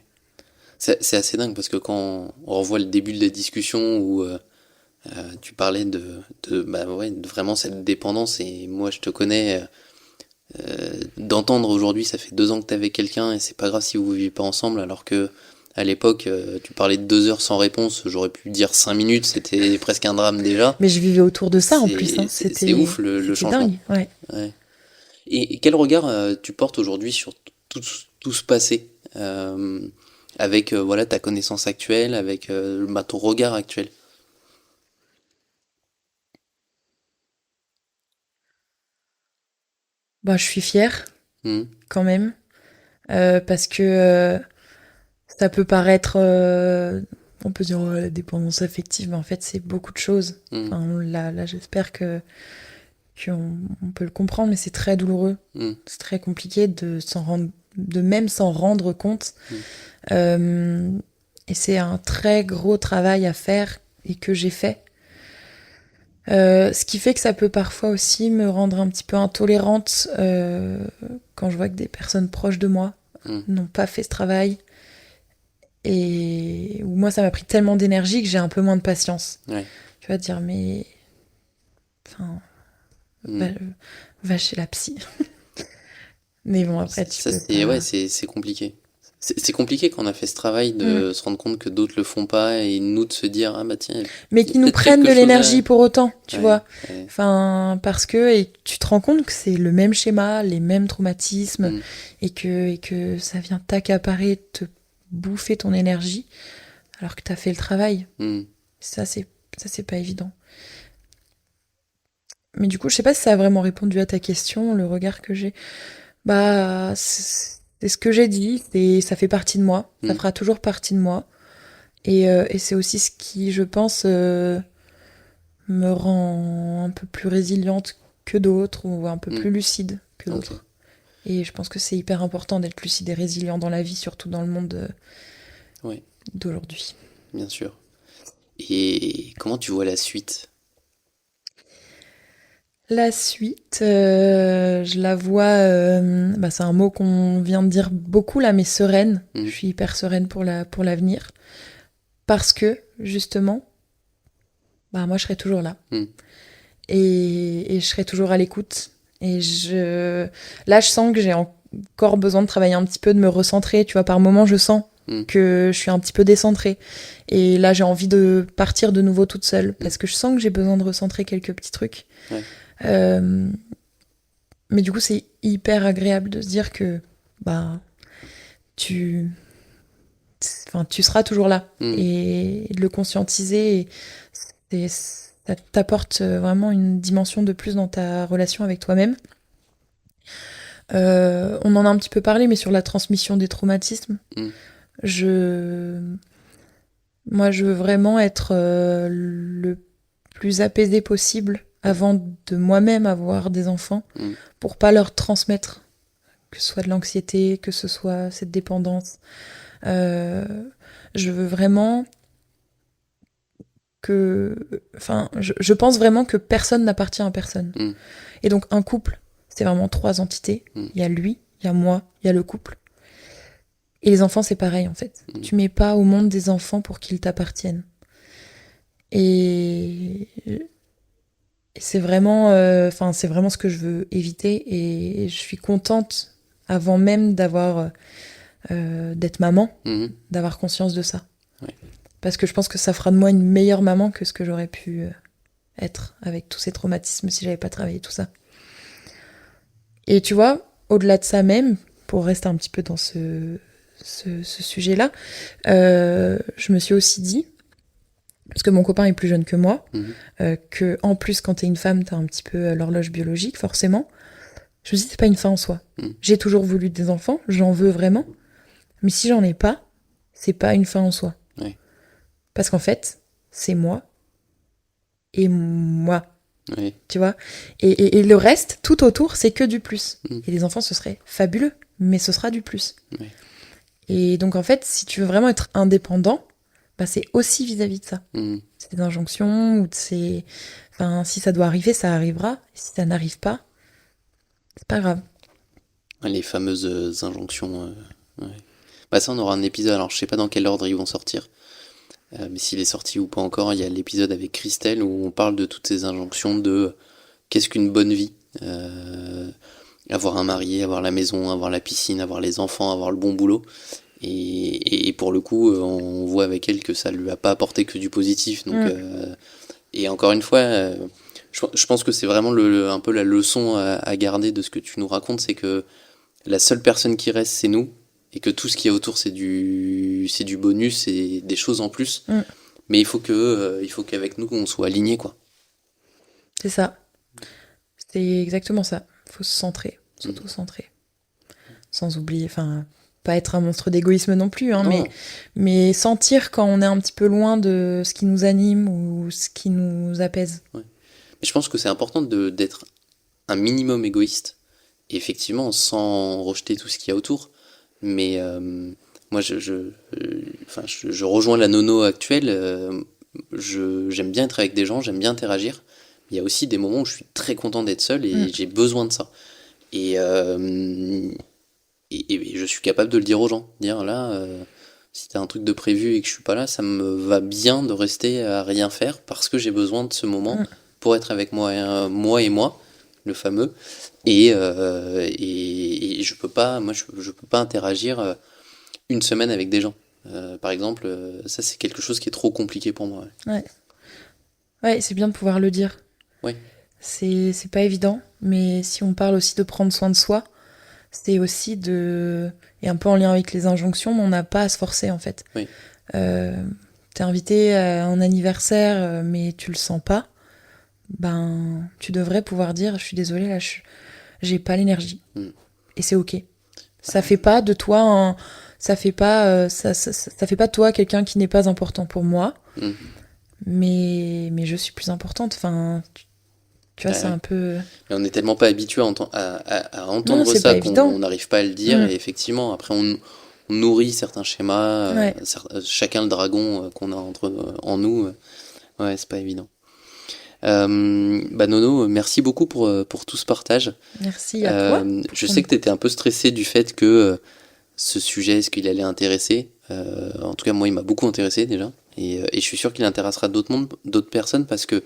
C'est assez dingue parce que quand on revoit le début de la discussion où tu parlais de vraiment cette dépendance, et moi je te connais, d'entendre aujourd'hui, ça fait 2 ans que t'es avec quelqu'un et c'est pas grave si vous vivez pas ensemble, alors que à l'époque, tu parlais de 2 heures sans réponse, j'aurais pu dire 5 minutes, c'était presque un drame déjà. Mais je vivais autour de ça en plus. Hein. C'est ouf le changement. Dingue, ouais. Ouais. Et quel regard tu portes aujourd'hui sur tout ce passé, avec voilà, ta connaissance actuelle, avec ton regard actuel? Bah, je suis fière quand même. Parce que ça peut paraître... on peut dire la dépendance affective, mais en fait, c'est beaucoup de choses. Enfin, là, j'espère qu'on peut le comprendre, mais c'est très douloureux. C'est très compliqué de même s'en rendre compte. Et c'est un très gros travail à faire et que j'ai fait. Ce qui fait que ça peut parfois aussi me rendre un petit peu intolérante quand je vois que des personnes proches de moi n'ont pas fait ce travail. Et où moi, ça m'a pris tellement d'énergie que j'ai un peu moins de patience. Ouais. Tu vas te dire, mais... Enfin... Va chez la psy. Mais bon, après, tu peux pas... Ouais, c'est compliqué. C'est compliqué quand on a fait ce travail de se rendre compte que d'autres le font pas et nous de se dire, ah bah tiens... Mais qui nous prennent de l'énergie pour autant, tu vois. Ouais. Enfin, parce que et tu te rends compte que c'est le même schéma, les mêmes traumatismes, et que ça vient t'accaparer, te bouffer ton énergie, alors que t'as fait le travail. Ça, c'est pas évident. Mais du coup, je sais pas si ça a vraiment répondu à ta question, le regard que j'ai. Bah, c'est ce que j'ai dit, ça fait partie de moi, ça fera toujours partie de moi. Et c'est aussi ce qui, je pense, me rend un peu plus résiliente que d'autres, ou un peu plus lucide que d'autres. Okay. Et je pense que c'est hyper important d'être lucide et résilient dans la vie, surtout dans le monde d'aujourd'hui. Bien sûr. Et comment tu vois la suite ? La suite, je la vois, c'est un mot qu'on vient de dire beaucoup là, mais sereine. Je suis hyper sereine pour l'avenir. Parce que, justement, moi je serai toujours là. Et je serai toujours à l'écoute. Et là, je sens que j'ai encore besoin de travailler un petit peu, de me recentrer. Tu vois, par moments, je sens que je suis un petit peu décentrée. Et là, j'ai envie de partir de nouveau toute seule. Parce que je sens que j'ai besoin de recentrer quelques petits trucs. Ouais. Mais du coup, c'est hyper agréable de se dire que tu seras toujours là. Et de le conscientiser, ça t'apporte vraiment une dimension de plus dans ta relation avec toi-même. On en a un petit peu parlé, mais sur la transmission des traumatismes, moi, je veux vraiment être le plus apaisé possible avant de moi-même avoir des enfants, pour pas leur transmettre, que ce soit de l'anxiété, que ce soit cette dépendance. Je veux vraiment je pense vraiment que personne n'appartient à personne. Et donc un couple, c'est vraiment 3 entités. Il y a lui, il y a moi, il y a le couple. Et les enfants, c'est pareil en fait. Tu mets pas au monde des enfants pour qu'ils t'appartiennent. Et c'est vraiment, c'est vraiment ce que je veux éviter. Et je suis contente, avant même d'être maman, d'avoir conscience de ça. Ouais. Parce que je pense que ça fera de moi une meilleure maman que ce que j'aurais pu être avec tous ces traumatismes si j'avais pas travaillé tout ça. Et tu vois, au-delà de ça même, pour rester un petit peu dans ce sujet-là, je me suis aussi dit, parce que mon copain est plus jeune que moi, que en plus, quand t'es une femme, t'as un petit peu l'horloge biologique, forcément. Je me dis, c'est pas une fin en soi. J'ai toujours voulu des enfants, j'en veux vraiment. Mais si j'en ai pas, c'est pas une fin en soi. Oui. Parce qu'en fait, c'est moi et moi. Oui. Tu vois, et le reste, tout autour, c'est que du plus. Et les enfants, ce serait fabuleux, mais ce sera du plus. Oui. Et donc, en fait, si tu veux vraiment être indépendant, bah, c'est aussi vis-à-vis de ça. C'est des injonctions, ou c'est... Enfin, si ça doit arriver, ça arrivera. Et si ça n'arrive pas, c'est pas grave. Les fameuses injonctions. Ouais. Bah ça, on aura un épisode, alors je sais pas dans quel ordre ils vont sortir. Mais s'il est sorti ou pas encore, il y a l'épisode avec Christelle où on parle de toutes ces injonctions de qu'est-ce qu'une bonne vie. Avoir un mari, avoir la maison, avoir la piscine, avoir les enfants, avoir le bon boulot. Et pour le coup, on voit avec elle que ça lui a pas apporté que du positif. Donc, et encore une fois, je pense que c'est vraiment un peu la leçon à garder de ce que tu nous racontes, c'est que la seule personne qui reste, c'est nous. Et que tout ce qu'il y a autour, c'est du bonus et des choses en plus. Mais il faut qu'avec nous, on soit alignés, quoi. C'est ça. C'est exactement ça. Il faut se centrer, s'auto-centrer. Sans oublier, enfin, pas être un monstre d'égoïsme non plus, hein, mais sentir quand on est un petit peu loin de ce qui nous anime ou ce qui nous apaise. Ouais. Mais je pense que c'est important d'être un minimum égoïste. Et effectivement, sans rejeter tout ce qu'il y a autour. Mais moi, je rejoins la nono actuelle. J'aime bien être avec des gens, j'aime bien interagir. Il y a aussi des moments où je suis très content d'être seul et j'ai besoin de ça. Et je suis capable de le dire aux gens. Dire là, si t'as un truc de prévu et que je suis pas là, ça me va bien de rester à rien faire parce que j'ai besoin de ce moment pour être avec moi et moi, le fameux. Et je peux pas, moi je peux pas interagir une semaine avec des gens. Par exemple, ça c'est quelque chose qui est trop compliqué pour moi. Ouais, c'est bien de pouvoir le dire. Ouais. C'est pas évident, mais si on parle aussi de prendre soin de soi, c'est aussi et un peu en lien avec les injonctions, mais on n'a pas à se forcer en fait. Oui. T'es invité à un anniversaire, mais tu le sens pas, ben tu devrais pouvoir dire, je suis désolée là, j'ai pas l'énergie. Et c'est ok. Ça fait pas de toi ça fait pas de toi quelqu'un qui n'est pas important pour moi. Mais je suis plus importante. Enfin, tu vois, c'est un peu... Mais on est tellement pas habitué à entendre ça qu'on n'arrive pas à le dire. Et effectivement, après, on nourrit certains schémas, chacun le dragon qu'on a en nous. Ouais, c'est pas évident. Nono, merci beaucoup pour tout ce partage. Merci à toi. Je sais que tu étais un peu stressée du fait que ce sujet, est-ce qu'il allait intéresser en tout cas, moi, il m'a beaucoup intéressé déjà. Et je suis sûr qu'il intéressera d'autres personnes parce que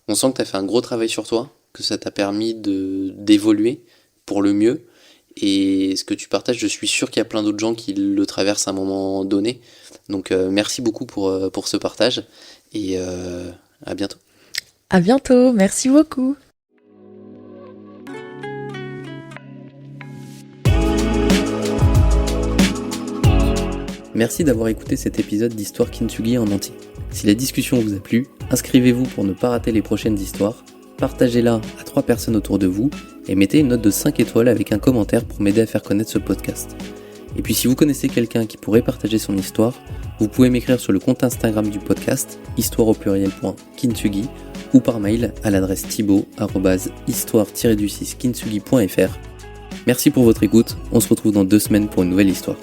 on sent que tu as fait un gros travail sur toi, que ça t'a permis d'évoluer pour le mieux. Et ce que tu partages, je suis sûr qu'il y a plein d'autres gens qui le traversent à un moment donné. Donc merci beaucoup pour ce partage et à bientôt. À bientôt, merci beaucoup. Merci d'avoir écouté cet épisode d'Histoire Kintsugi en entier. Si la discussion vous a plu, inscrivez-vous pour ne pas rater les prochaines histoires, partagez-la à 3 personnes autour de vous et mettez une note de 5 étoiles avec un commentaire pour m'aider à faire connaître ce podcast. Et puis si vous connaissez quelqu'un qui pourrait partager son histoire, vous pouvez m'écrire sur le compte Instagram du podcast, histoire_kintsugi, ou par mail à l'adresse thibaut@histoire-kintsugi.fr. Merci pour votre écoute, on se retrouve dans 2 semaines pour une nouvelle histoire.